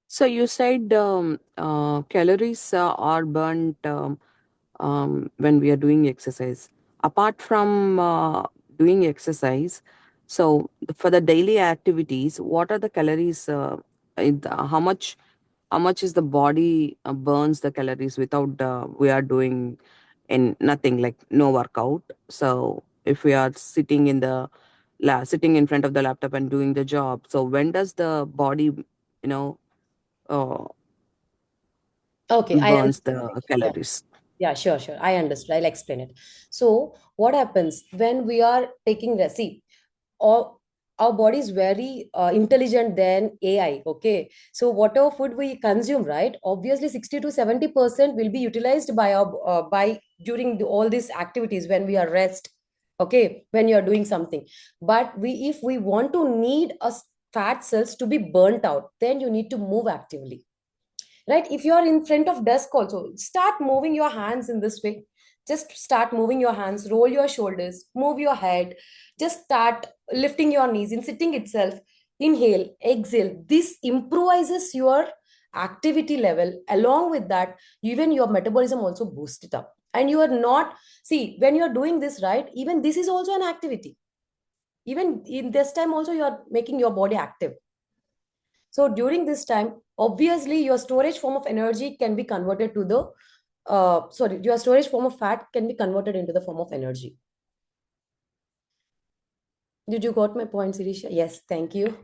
So you said calories are burnt when we are doing exercise. Apart from doing exercise, so for the daily activities, what are the calories? How much is the body burns the calories without we are doing in nothing, like no workout? So if we are sitting in front of the laptop and doing the job, so when does the body, uh, Okay, I burns the understand. Yeah. calories? Yeah, sure. I understand. I'll explain it. So, what happens when we are taking rest? See, our body is very intelligent than AI. Okay, so whatever food we consume, right? Obviously, 60 to 70% will be utilized by our by during all these activities when we are rest. Okay, when you are doing something, but if we want to need fat cells to be burnt out, then you need to move actively, right? If you are in front of desk also, start moving your hands in this way. Just start moving your hands, roll your shoulders, move your head, just start lifting your knees in sitting itself. Inhale, exhale. This improvises your activity level. Along with that, even your metabolism also boosts it up. And you are not, see, when you are doing this, right, even this is also an activity. Even in this time also, you are making your body active. So during this time, obviously your storage form of energy can be converted to the, your storage form of fat can be converted into the form of energy. Did you got my point, Sirisha? Yes, thank you.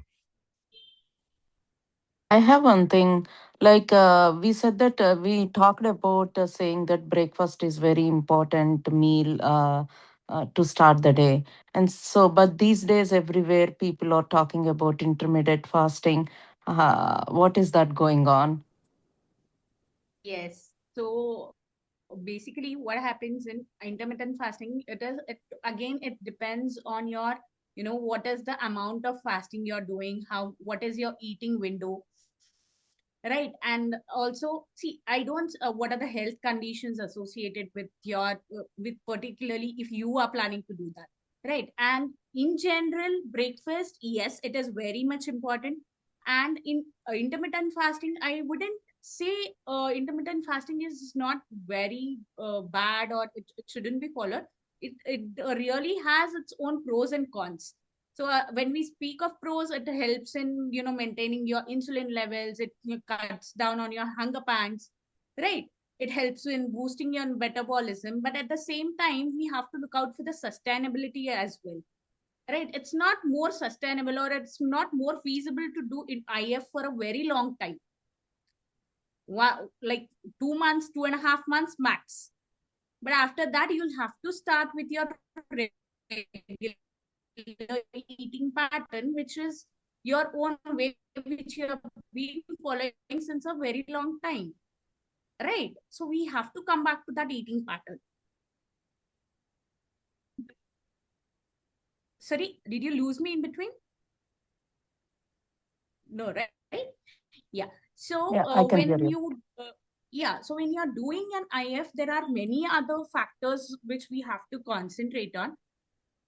I have one thing. Like we said that we talked about saying that breakfast is very important meal to start the day. And so, but these days everywhere people are talking about intermittent fasting. What is that going on? Yes. So basically what happens in intermittent fasting, it depends on your, what is the amount of fasting you're doing, what is your eating window, right? And also, see, I don't what are the health conditions associated with your with particularly if you are planning to do that, right? And in general, breakfast, yes, it is very much important. And in intermittent fasting, I wouldn't say intermittent fasting is not very bad, or it shouldn't be followed. It really has its own pros and cons. So when we speak of pros, it helps in maintaining your insulin levels. It cuts down on your hunger pangs, right? It helps in boosting your metabolism. But at the same time, we have to look out for the sustainability as well, right? It's not more sustainable, or it's not more feasible to do in IF for a very long time. Wow, like 2 months, 2.5 months max. But after that, you'll have to start with your regular eating pattern, which is your own way, which you have been following since a very long time, right? So we have to come back to that eating pattern. Sorry, did you lose me in between? No, right? Yeah. So Yeah, I can hear when you. so when you're doing an IF, there are many other factors which we have to concentrate on.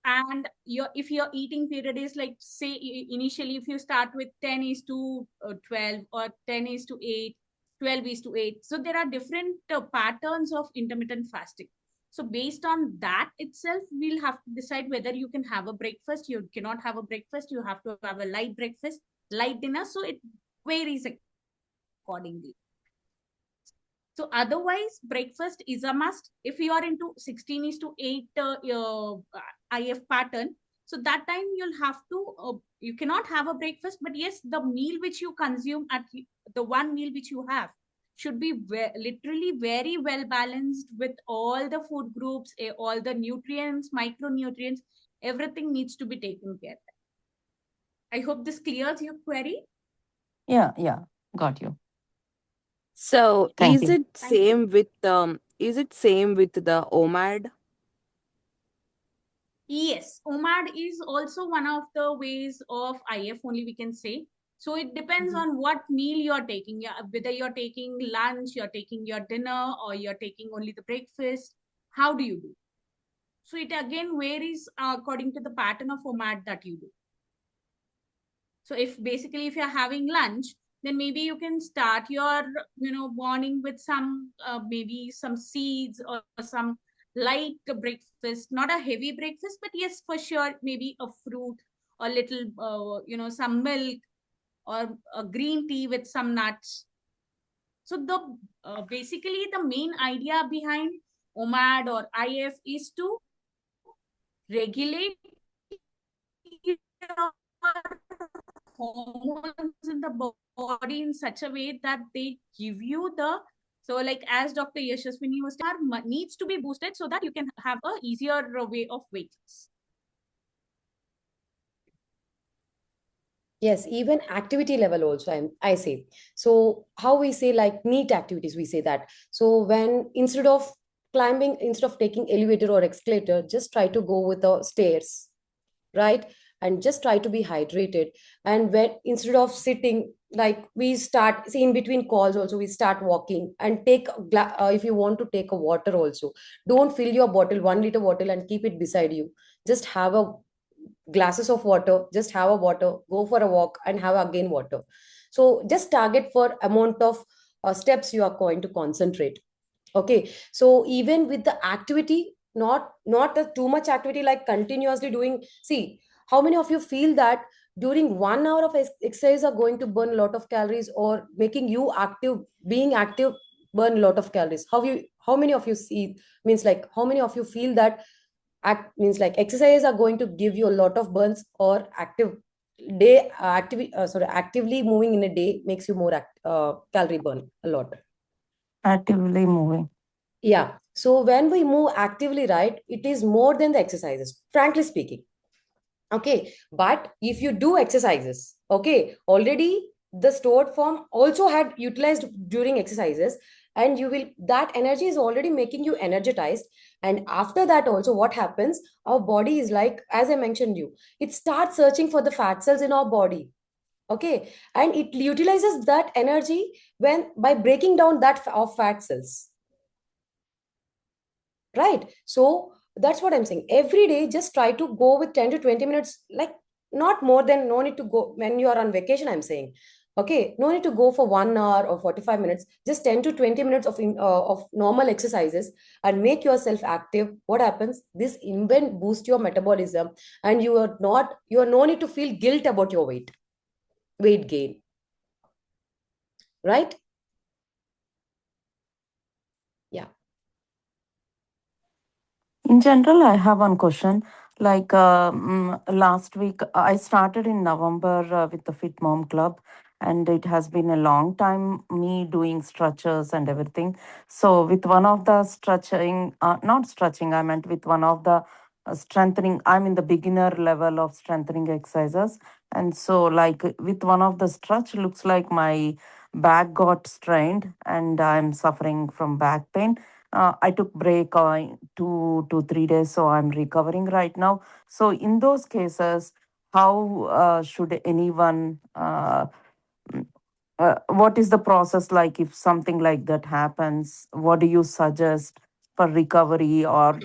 And if your eating period is like, say, initially if you start with 10 is to 12, or 10 is to 8, 12 is to 8, so there are different patterns of intermittent fasting. So based on that itself, we'll have to decide whether you can have a breakfast, you cannot have a breakfast, you have to have a light breakfast, light dinner. So it varies accordingly. So otherwise, breakfast is a must. If you are into 16 is to 8 IF pattern, so that time you'll have to, you cannot have a breakfast, but yes, the meal which you consume, at the one meal which you have, should be literally very well balanced with all the food groups, all the nutrients, micronutrients, everything needs to be taken care of. I hope this clears your query. Yeah, got you. So Thank is you. it same with the OMAD? Yes, OMAD is also one of the ways of IF, only we can say. So it depends on what meal you're taking. Yeah, whether you're taking lunch, you're taking your dinner, or you're taking only the breakfast. How do you do? So it again varies according to the pattern of OMAD that you do. So if you're having lunch, then maybe you can start your morning with some maybe some seeds or some light breakfast, not a heavy breakfast, but yes, for sure, maybe a fruit, or little some milk, or a green tea with some nuts. So the basically the main idea behind OMAD or IF is to regulate your hormones in the body in such a way that they give you the, so like as Dr. Yashaswini was saying, needs to be boosted so that you can have a easier way of weight loss. Yes, even activity level also, I say. So how we say like neat activities, we say that. So when instead of taking elevator or escalator, just try to go with the stairs, right? and just try to be hydrated. And when instead of sitting, like we start, see, in between calls also we start walking, and take if you want to take a water also, don't fill your bottle, 1 liter bottle, and keep it beside you. Just have a glasses of water, just have a water, go for a walk and have again water. So just target for amount of steps you are going to concentrate. Okay, so even with the activity, not a too much activity like continuously doing. See, how many of you feel that during 1 hour of exercise are going to burn a lot of calories, or making you active, being active, burn a lot of calories? How many of you see, means like how many of you feel that means like exercise are going to give you a lot of burns, or active day actively moving in a day makes you more calorie burn a lot? Actively moving. Yeah. So when we move actively, right, it is more than the exercises, frankly speaking. Okay. But if you do exercises, okay, already the stored form also had utilized during exercises, and you will, that energy is already making you energized. And after that also, what happens, our body is like, as I mentioned you, it starts searching for the fat cells in our body. Okay. And it utilizes that energy when by breaking down that of fat cells, right? So that's what I'm saying. Every day just try to go with 10 to 20 minutes, like not more than, no need to go when you are on vacation, I'm saying. Okay, no need to go for 1 hour or 45 minutes, just 10 to 20 minutes of normal exercises, and make yourself active. What happens, this invent boost your metabolism, and you are no need to feel guilt about your weight gain, right? Yeah. In general, I have one question. Like last week, I started in November with the FitMom Club, and it has been a long time me doing stretches and everything. So with one of the stretching, not stretching, I meant with one of the strengthening. I'm in the beginner level of strengthening exercises, and so like with one of the stretch, looks like my back got strained, and I'm suffering from back pain. I took break 2 to 3 days, so I'm recovering right now. So in those cases, how should anyone? What is the process like if something like that happens? What do you suggest for recovery, or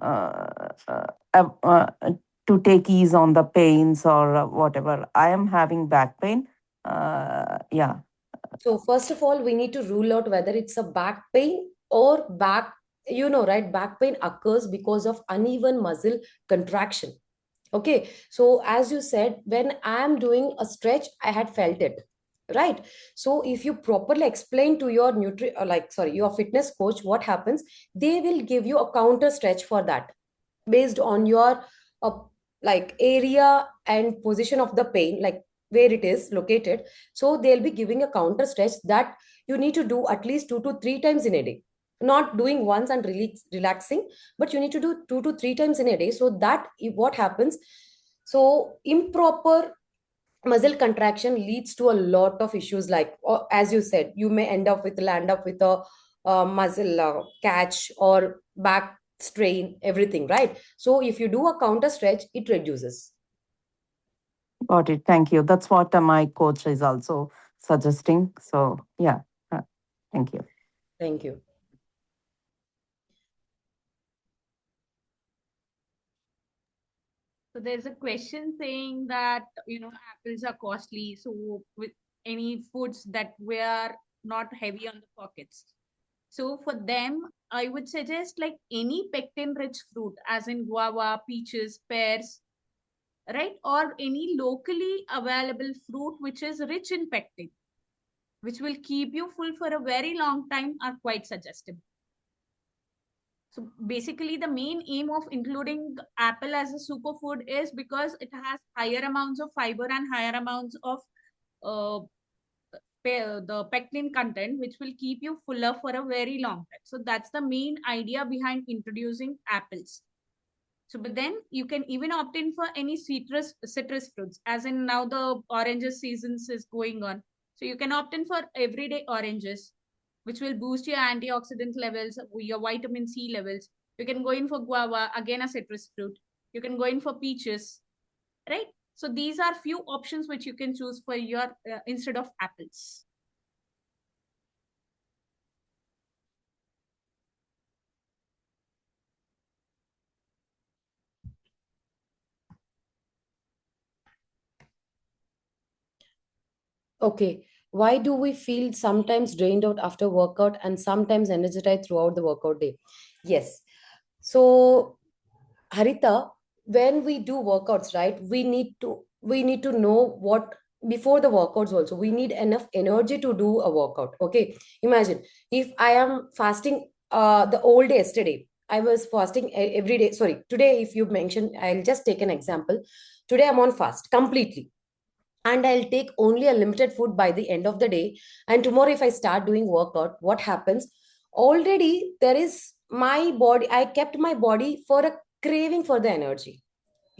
uh, uh, uh, uh, to take ease on the pains, or whatever? I am having back pain. Yeah. So first of all, we need to rule out whether it's a back pain or back, right? Back pain occurs because of uneven muscle contraction. Okay. So as you said, when I am doing a stretch, I had felt it. Right. So if you properly explain to your your fitness coach what happens, they will give you a counter stretch for that based on your uh, area and position of the pain, like where it is located. So they'll be giving a counter stretch that you need to do at least 2 to 3 times in a day, not doing once and relaxing, but you need to do 2 to 3 times in a day. So that what happens, so improper muscle contraction leads to a lot of issues, like as you said, you may land up with a muscle catch or back strain, everything, right? So if you do a counter stretch, it reduces. Got it. Thank you. That's what my coach is also suggesting. So, yeah. Thank you. Thank you. So there's a question saying that, apples are costly. So with any foods that were not heavy on the pockets. So for them, I would suggest like any pectin-rich fruit, as in guava, peaches, pears, right? Or any locally available fruit which is rich in pectin, which will keep you full for a very long time, are quite suggestible. So basically, the main aim of including apple as a superfood is because it has higher amounts of fiber and higher amounts of the pectin content, which will keep you fuller for a very long time. So that's the main idea behind introducing apples. So, but then you can even opt in for any citrus fruits, as in now the oranges seasons is going on. So you can opt in for everyday oranges, which will boost your antioxidant levels, your vitamin C levels. You can go in for guava, again a citrus fruit. You can go in for peaches. right? So these are few options which you can choose for your instead of apples. Okay, why do we feel sometimes drained out after workout and sometimes energized throughout the workout day? Yes. So, Harita, when we do workouts, right, we need to know what before the workouts also we need enough energy to do a workout. Okay, imagine if I am fasting the whole day yesterday. I was fasting every day. Sorry, today, if you mentioned, I'll just take an example. Today I'm on fast completely and I'll take only a limited food by the end of the day. And tomorrow, if I start doing workout, what happens? Already, there is my body, I kept my body for a craving for the energy,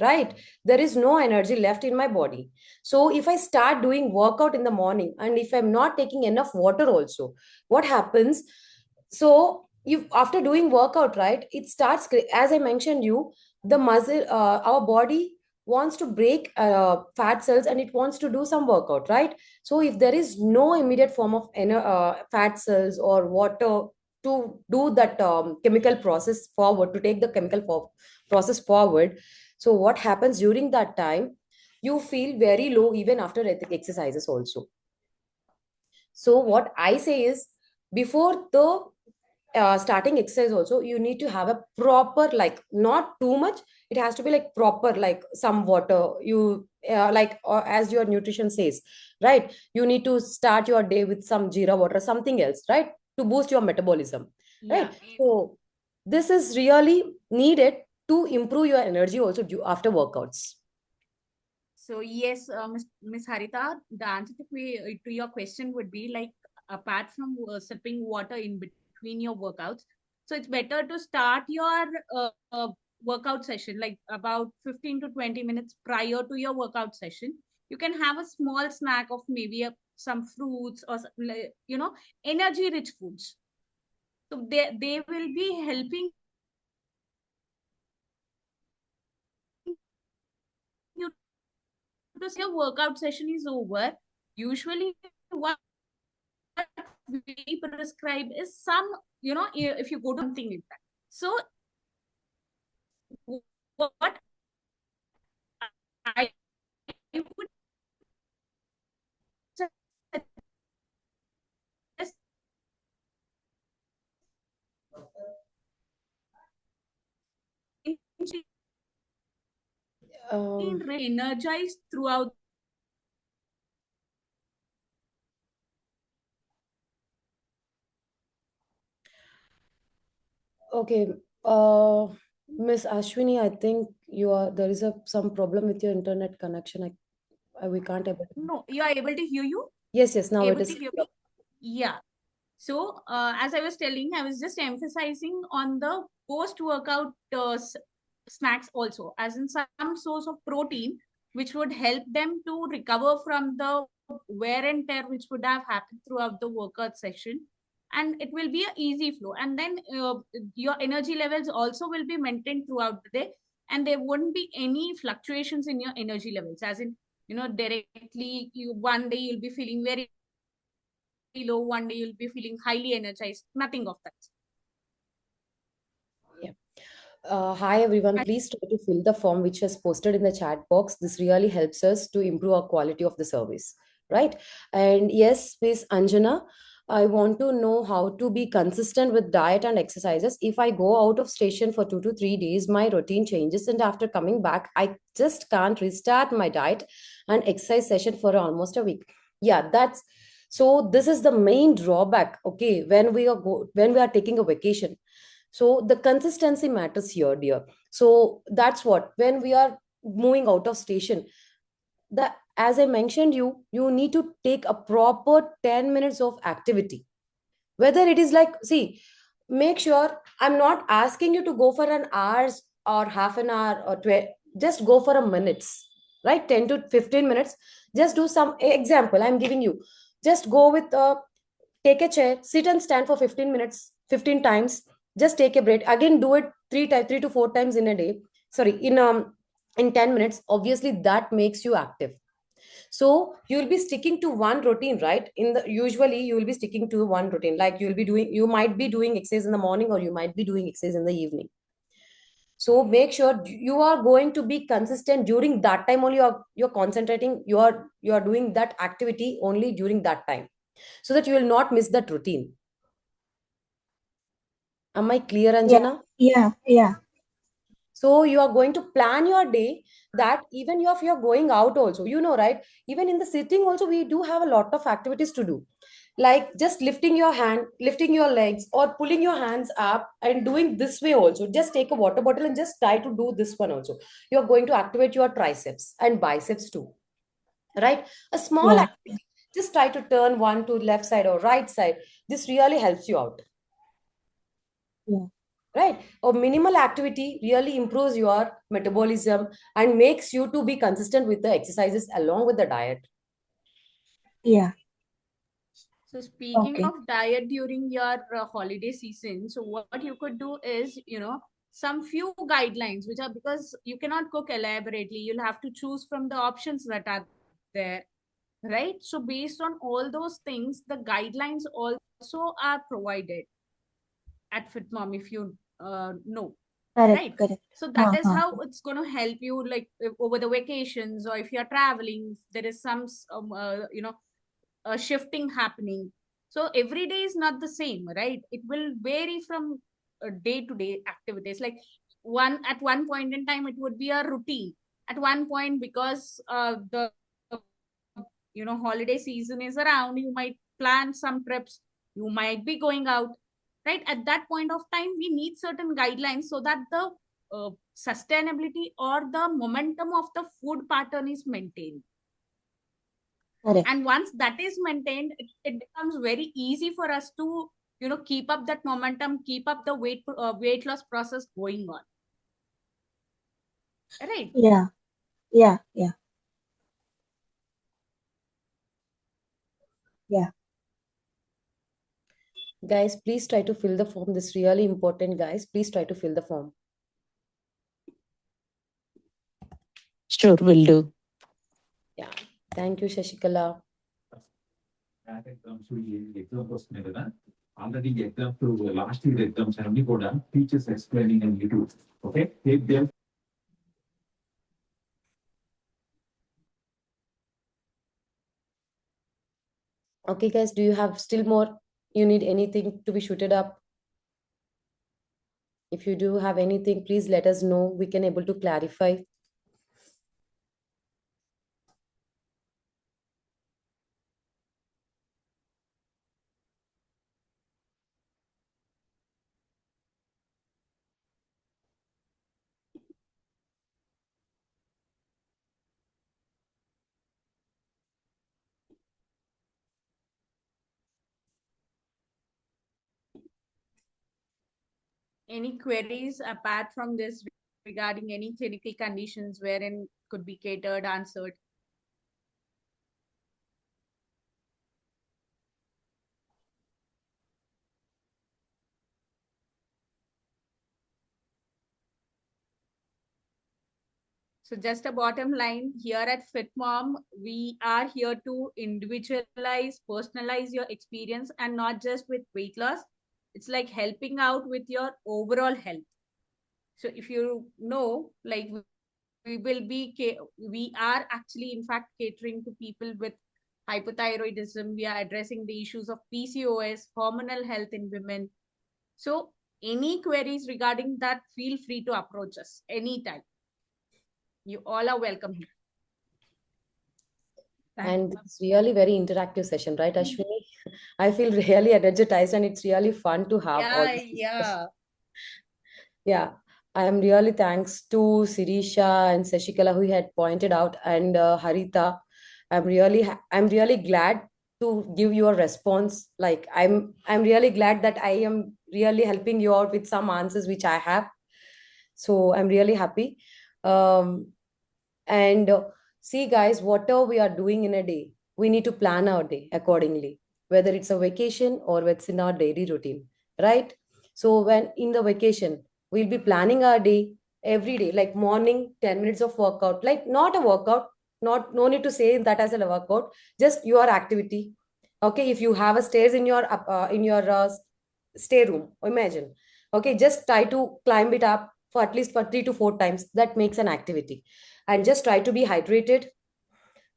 right? There is no energy left in my body. So, if I start doing workout in the morning and if I'm not taking enough water, also, what happens? So, you after doing workout, right? It starts, as I mentioned, you the muscle, our body wants to break fat cells and it wants to do some workout, right? So if there is no immediate form of fat cells or water to do that chemical process forward, to take the process forward, so what happens during that time? You feel very low even after exercises also. So what I say is, before the starting exercise also, you need to have a proper, like, not too much, it has to be like proper, like some water, you like, as your nutrition says, right? You need to start your day with some jeera water, something else, right, to boost your metabolism, right? So this is really needed to improve your energy also after workouts. So yes, Miss Harita, the answer to your question would be like, apart from sipping water in between your workouts, so it's better to start your workout session like about 15 to 20 minutes prior to your workout session. You can have a small snack of maybe some fruits or energy rich foods. So they will be helping you to say your workout session is over. Usually, what we prescribe is some, if you go to something like that. So what I would suggest energized throughout. Okay, Miss Ashwini, I think there is some problem with your internet connection. We can't able to. No, you are able to hear you? Yes, now it Able is. to hear me? Yeah. So, as I was telling, I was just emphasizing on the post-workout snacks also, as in some source of protein, which would help them to recover from the wear and tear which would have happened throughout the workout session. And it will be an easy flow. And then your energy levels also will be maintained throughout the day. And there wouldn't be any fluctuations in your energy levels, as in, directly one day you'll be feeling very low, one day you'll be feeling highly energized, nothing of that. Yeah. Hi everyone, please try to fill the form which is posted in the chat box. This really helps us to improve our quality of the service, right? And yes, Miss Anjana, I want to know how to be consistent with diet and exercises. If I go out of station for 2 to 3 days, my routine changes, and after coming back, I just can't restart my diet and exercise session for almost a week. Yeah, that's so. This is the main drawback. Okay, when we are taking a vacation, so the consistency matters here, dear. So that's what, when we are moving out of station, the as I mentioned, you need to take a proper 10 minutes of activity. Whether it is like, see, make sure, I'm not asking you to go for an hours or half an hour or just go for a minutes, right? 10 to 15 minutes. Just do some example I'm giving you. Just go with take a chair, sit and stand for 15 minutes, 15 times. Just take a break. Again, do it 3 to 4 times in a day. Sorry, in in 10 minutes, obviously that makes you active. So you will be sticking to one routine, right? Usually you will be sticking to one routine, like you might be doing exercise in the morning, or you might be doing exercise in the evening. So make sure you are going to be consistent during that time only. You're concentrating, you are doing that activity only during that time, so that you will not miss that routine. Am I clear, Anjana? Yeah. So you are going to plan your day, that even if you're going out also, right? Even in the sitting also, we do have a lot of activities to do, like just lifting your hand, lifting your legs, or pulling your hands up and doing this way also. Just take a water bottle and just try to do this one also. You're going to activate your triceps and biceps too, right? A small Yeah. activity. Just try to turn one to left side or right side. This really helps you out. Yeah. Right? A minimal activity really improves your metabolism and makes you to be consistent with the exercises along with the diet. Yeah. So speaking Okay. of diet during your holiday season, so what you could do is, some few guidelines, which are, because you cannot cook elaborately, you'll have to choose from the options that are there, right? So based on all those things, the guidelines also are provided at FitMom, if you know, right? Correct. So that is how it's going to help you, like over the vacations, or if you're traveling, there is some shifting happening. So every day is not the same, right? It will vary from day to day activities. Like at one point in time, it would be a routine. At one point, because the holiday season is around, you might plan some trips, you might be going out, right? At that point of time, we need certain guidelines so that the sustainability or the momentum of the food pattern is maintained. Correct. And once that is maintained, it becomes very easy for us to keep up that momentum, keep up the weight loss process going on, right? Yeah. Guys, please try to fill the form. This is really important, guys. Please try to fill the form. Sure, will do. Yeah. Thank you, Shashikala. Already exam last year exams అన్ని కూడా teachers explaining on YouTube. Okay, take them. Okay, guys, do you have still more? You need anything to be shooted up? If you do have anything, please let us know. We can able to clarify. Any queries apart from this regarding any clinical conditions wherein could be catered, answered? So just a bottom line, here at FitMom, we are here to individualize, personalize your experience, and not just with weight loss. It's like helping out with your overall health. So if you know, like we are actually in fact catering to people with hypothyroidism. We are addressing the issues of PCOS, hormonal health in women. So any queries regarding that, feel free to approach us anytime. You all are welcome here. And it's really very interactive session, right, Ashwini? I feel really energized, and it's really fun to have all this discussion. Yeah, I am really thanks to Sirisha and Sashikala who had pointed out, and Harita. I'm really glad to give you a response. Like I'm really glad that I am really helping you out with some answers which I have. So I'm really happy. And see, guys, whatever we are doing in a day, we need to plan our day accordingly, whether it's a vacation or it's in our daily routine, right? So when in the vacation, we'll be planning our day, every day, like morning 10 minutes of workout, like not a workout, not no need to say that as a workout, just your activity. Okay, if you have a stairs in your stay room, imagine. Okay, just try to climb it up for at least for 3 to 4 times. That makes an activity. And just try to be hydrated,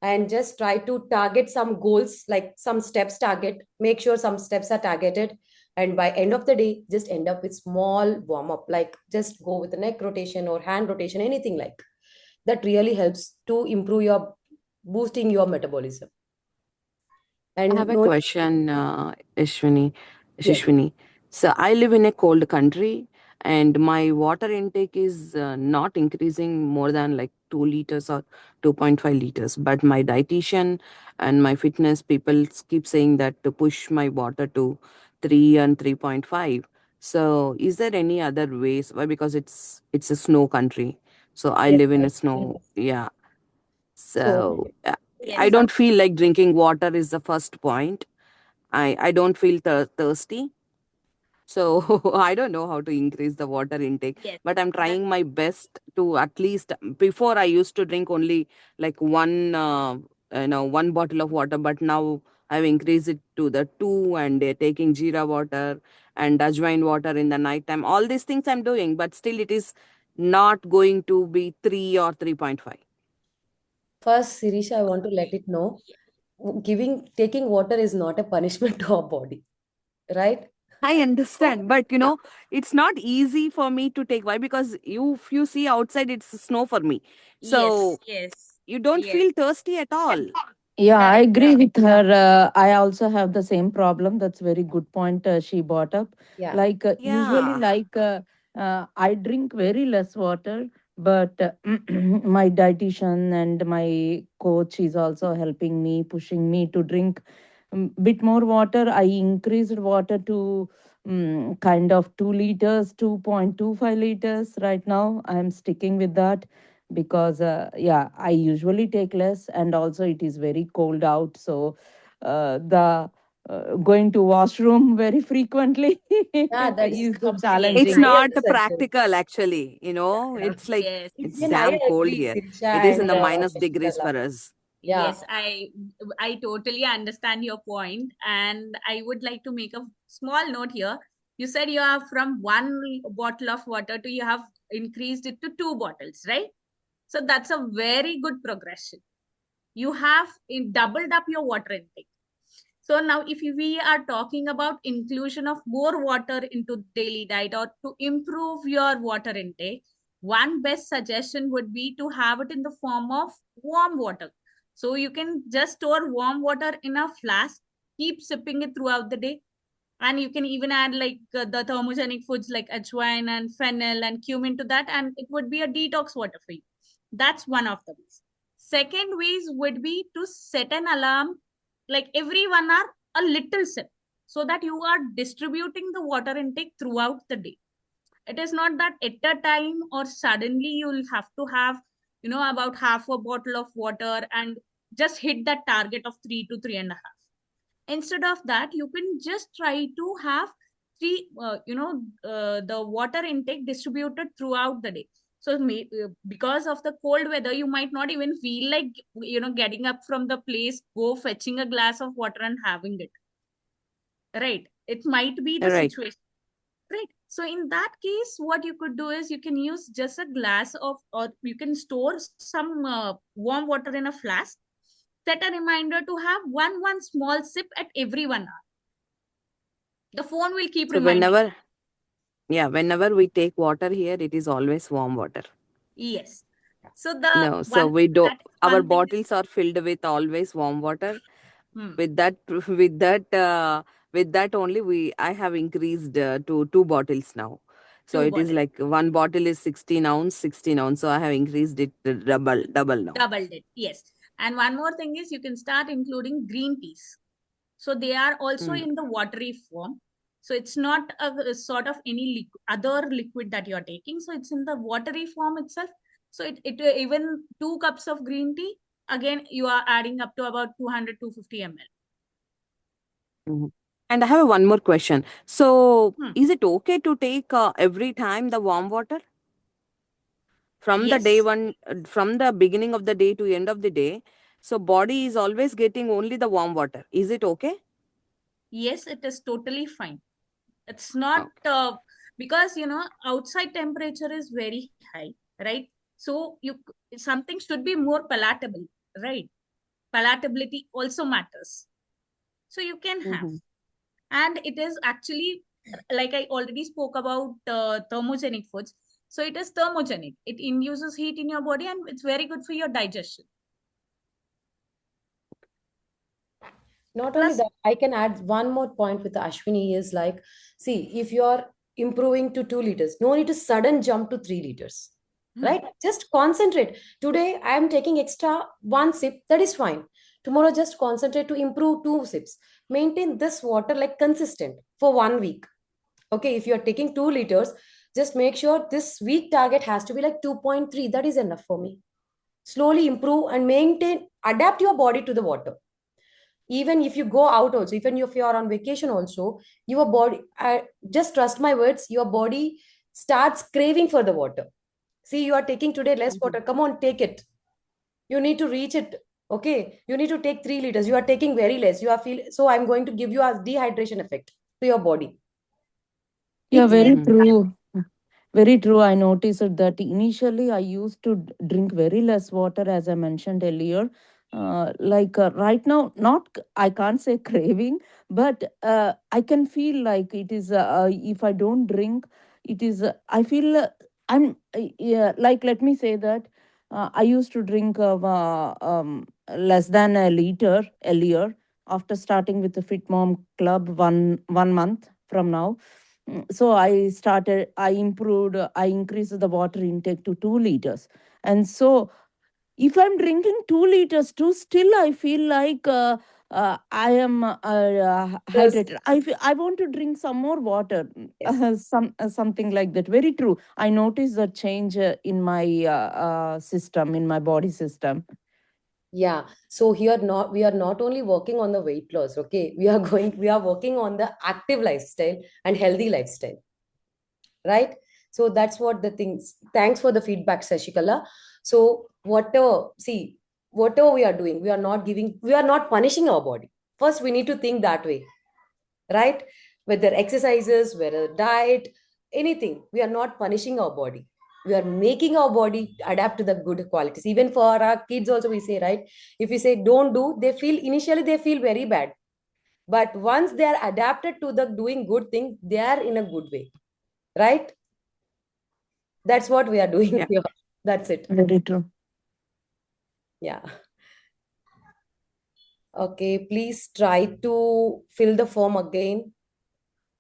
and just try to target some goals, like some steps target, make sure some steps are targeted. And by end of the day, just end up with small warm up, like just go with the neck rotation or hand rotation, anything like that really helps to improve your boosting your metabolism. I And have a no, question, yes, Shishwini. So I live in a cold country, and my water intake is not increasing more than like 2 liters or 2.5 liters. But my dietitian and my fitness people keep saying that to push my water to 3 and 3.5. So is there any other ways? Why? Because it's a snow country. So I yes, live in I a snow. understand. Yeah. So So I Yes. don't feel like drinking water is the first point. I don't feel thirsty. So I don't know how to increase the water intake, Yes. but I'm That trying my best to at least before I used to drink only like one bottle of water, but now I've increased it to the two and taking jeera water and ajwain water in the night time. All these things I'm doing, but still it is not going to be 3 or 3.5. first, Sirisha, I want to let it know, taking water is not a punishment to our body, right? I understand, but it's not easy for me to take. Why? Because if you see outside, it's snow for me. yes, So yes, you don't yes. feel thirsty at all. Yeah, I Correct. agree with her. I also have the same problem. That's very good point she brought up. Yeah. Like usually, Yeah. I drink very less water, but my dietitian and my coach is also helping me, pushing me to drink bit more water. I increased water to kind of 2 liters, 2.25 liters right now. I'm sticking with that because yeah, I usually take less, and also it is very cold out, so the going to washroom very frequently Yeah, that's is Yes, It's challenging. I not also suggest. practical actually. Yeah. It's like yes, it's Even I damn cold agree, here. Sirisha It is in and the minus degrees Shashikala. for us. Yeah. yes. I totally understand your point, and I would like to make a small note here. You said you are from one bottle of water to you have increased it to two bottles, right? So that's a very good progression. You have doubled up your water intake. So now if we are talking about inclusion of more water into daily diet or to improve your water intake, one best suggestion would be to have it in the form of warm water. So you can just store warm water in a flask, keep sipping it throughout the day. And you can even add like the thermogenic foods like ajwain and fennel and cumin to that, and it would be a detox water for you. That's one of the ways. Second ways would be to set an alarm like every 1 hour, a little sip, so that you are distributing the water intake throughout the day. It is not that at a time or suddenly you'll have to have, about half a bottle of water and just hit that target of 3 to 3.5. Instead of that, you can just try to have the water intake distributed throughout the day. So because of the cold weather, you might not even feel like getting up from the place, go fetching a glass of water and having it, right? It might be the Right. situation, right? So in that case, what you could do is you can use just a glass of, or you can store some warm water in a flask. Set a reminder to have one small sip at every 1 hour. The phone will keep So reminding. whenever we take water here, it is always warm water. Yes. So the No, so one we don't. that is Our one thing is, bottles are filled with always warm water. hmm, With that, with that, with that only I have increased to 2 bottles now. So two it is bottles, like one bottle is 16 ounce. So I have increased it to double now. doubled it. Yes. And one more thing is you can start including green teas. So they are also Mm. in the watery form. So it's not a sort of any other liquid that you're taking. So it's in the watery form itself. So it even 2 cups of green tea, again, you are adding up to about 200, 250 ml. Mhm. And I have one more question. So Hmm. is it okay to take every time the warm water? from the day Yes. one, from the beginning of the day to end of the day. So body is always getting only the warm water. Is it okay? Yes, it is totally fine. It's not because outside temperature is very high, right? So something should be more palatable, right? Palatability also matters. So you can have. Mm-hmm. And it is actually, like I already spoke about thermogenic foods. So it is thermogenic. It induces heat in your body and it's very good for your digestion. Not only that, I can add one more point with Ashwini is like, see, if you're improving to 2 liters, no need to sudden jump to 3 liters, right? Just concentrate. Today, I am taking extra 1 sip, that is fine. Tomorrow, just concentrate to improve 2 sips. Maintain this water like consistent for 1 week. Okay, if you're taking 2 liters, just make sure this week target has to be like 2.3. That is enough for me. Slowly improve and maintain, adapt your body to the water. Even if you go out also, even if you are on vacation also, your body, just trust my words, your body starts craving for the water. See, you are taking today less water, come on, take it. You need to reach it. Okay, you need to take 3 liters, you are taking very less, you are feel, so I'm going to give you a dehydration effect to your body. Yeah, It's very Mm-hmm. true. Very true. I noticed that initially I used to drink very less water, as I mentioned earlier. Right now, not I can't say craving, but I can feel like it is. If I don't drink, it is. I feel yeah. Like let me say that I used to drink less than a liter earlier. After starting with the FitMom Club one month from now, so I improved, I increased the water intake to 2 liters. And so if I'm drinking 2 liters too, still I feel like I am just hydrated. I want to drink some more water, yes. something like that. Very true. I noticed the change in my system, in my body system. Yeah, so here not we are not only working on the weight loss, okay, we are working on the active lifestyle and healthy lifestyle, right? So that's what the things. Thanks for the feedback, Sashikala. So whatever, see, whatever we are doing, we are not punishing our body. First, we need to think that way, right? Whether exercises, whether diet, anything, we are not punishing our body. We are making our body adapt to the good qualities. Even for our kids, also we say, right? If we say don't do, they feel initially they feel very bad, but once they are adapted to the doing good thing, they are in a good way, right? That's what we are doing Yeah. here. That's it. Very true. Yeah. Okay, please try to fill the form again,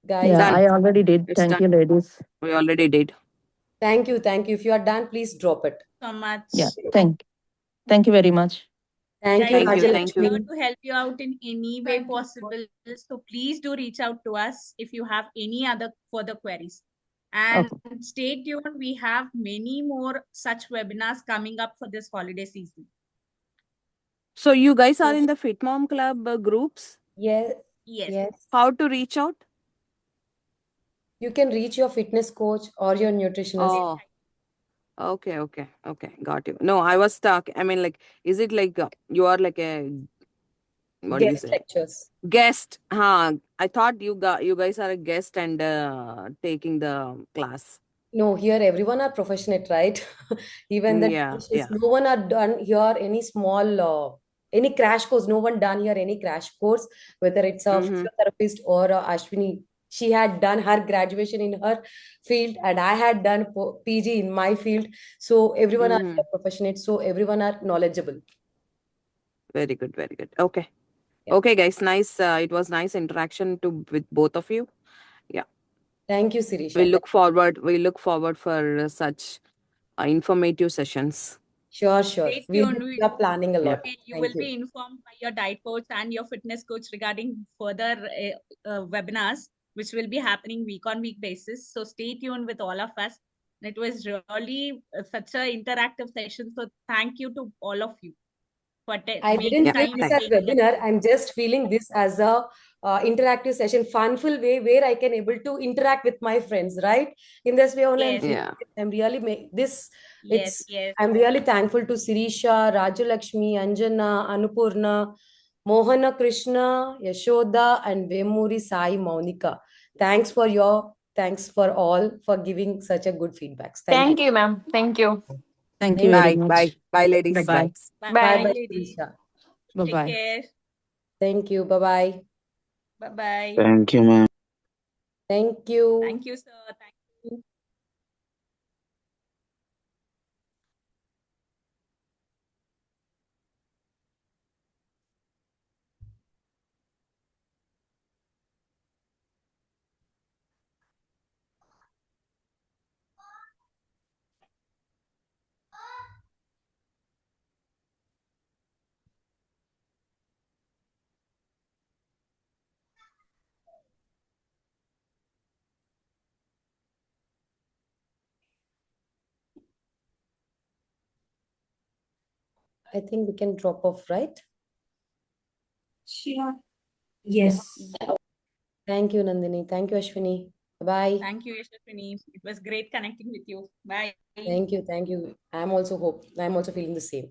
guys. Yeah, Done. I already did. It's Thank done. you, ladies. We already did. Thank you. Thank you. If you are done, please drop it. So much. Yeah, thank you very much. Thank you, Guys, Thank you. we are Thank you. Rajalakshmi. here to help you out in any way possible. So please do reach out to us if you have any other further queries. And Okay. stay tuned. We have many more such webinars coming up for this holiday season. So you guys are in the FitMom Club groups? Yes. Yes. Yes. How to reach out? You can reach your fitness coach or your nutritionist. Oh, okay, okay, okay. Got you. No, I was stuck. I mean, like, is it like you are like a, what do you Guest say? lectures. Guest. Huh. I thought you guys are a guest and taking the class. No, here everyone are professionate, right? Even the Yeah, nutritionists, yeah. no one are done here any small, any crash course. No one done here any crash course, whether it's a Mm-hmm. physiotherapist or a Ashwini. She had done her graduation in her field, and I had done PG in my field. So everyone are Mm-hmm. here professionate. So everyone are knowledgeable. Very good, very good. Okay. Yeah. Okay, guys. Nice. It was nice interaction to with both of you. Yeah. Thank you, Sirisha. We look forward. We look forward for such informative sessions. Sure. Stay We tuned. are planning a Yeah. lot. You Thank will you. be informed by your diet coach and your fitness coach regarding further webinars, which will be happening week on week basis. So stay tuned with all of us. It was really such an interactive session. So thank you to all of you I didn't Yeah, feel time this as taken. webinar. I'm just feeling this as a interactive session, funful way where I can able to interact with my friends, right? In this way only, I'm Yes, feeling yeah. I'm really this. yes, It's yes. I'm really thankful to Sirisha, Rajalakshmi, Anjana, Anupurna, Mohana Krishna, Yashoda, and Vemuri Sai Maunika. Thanks for all for giving such a good feedbacks. Thank you. Thank you, ma'am. Thank you. Thank you Thank very Bye. much. Bye. Bye, ladies. Bye-bye. Bye. Bye, Bye Bye. bye, ladies. Sirisha. Take Bye-bye. care. Thank you. Bye bye. Bye bye. Thank you, ma'am. Thank you. Thank you, sir. Thank you. I think we can drop off, right? Sure. Yes. Thank you, Nandini. Thank you, Ashwini. Bye. Thank you, Yashaswini. It was great connecting with you. Bye. Thank you. Thank you. I'm also feeling the same.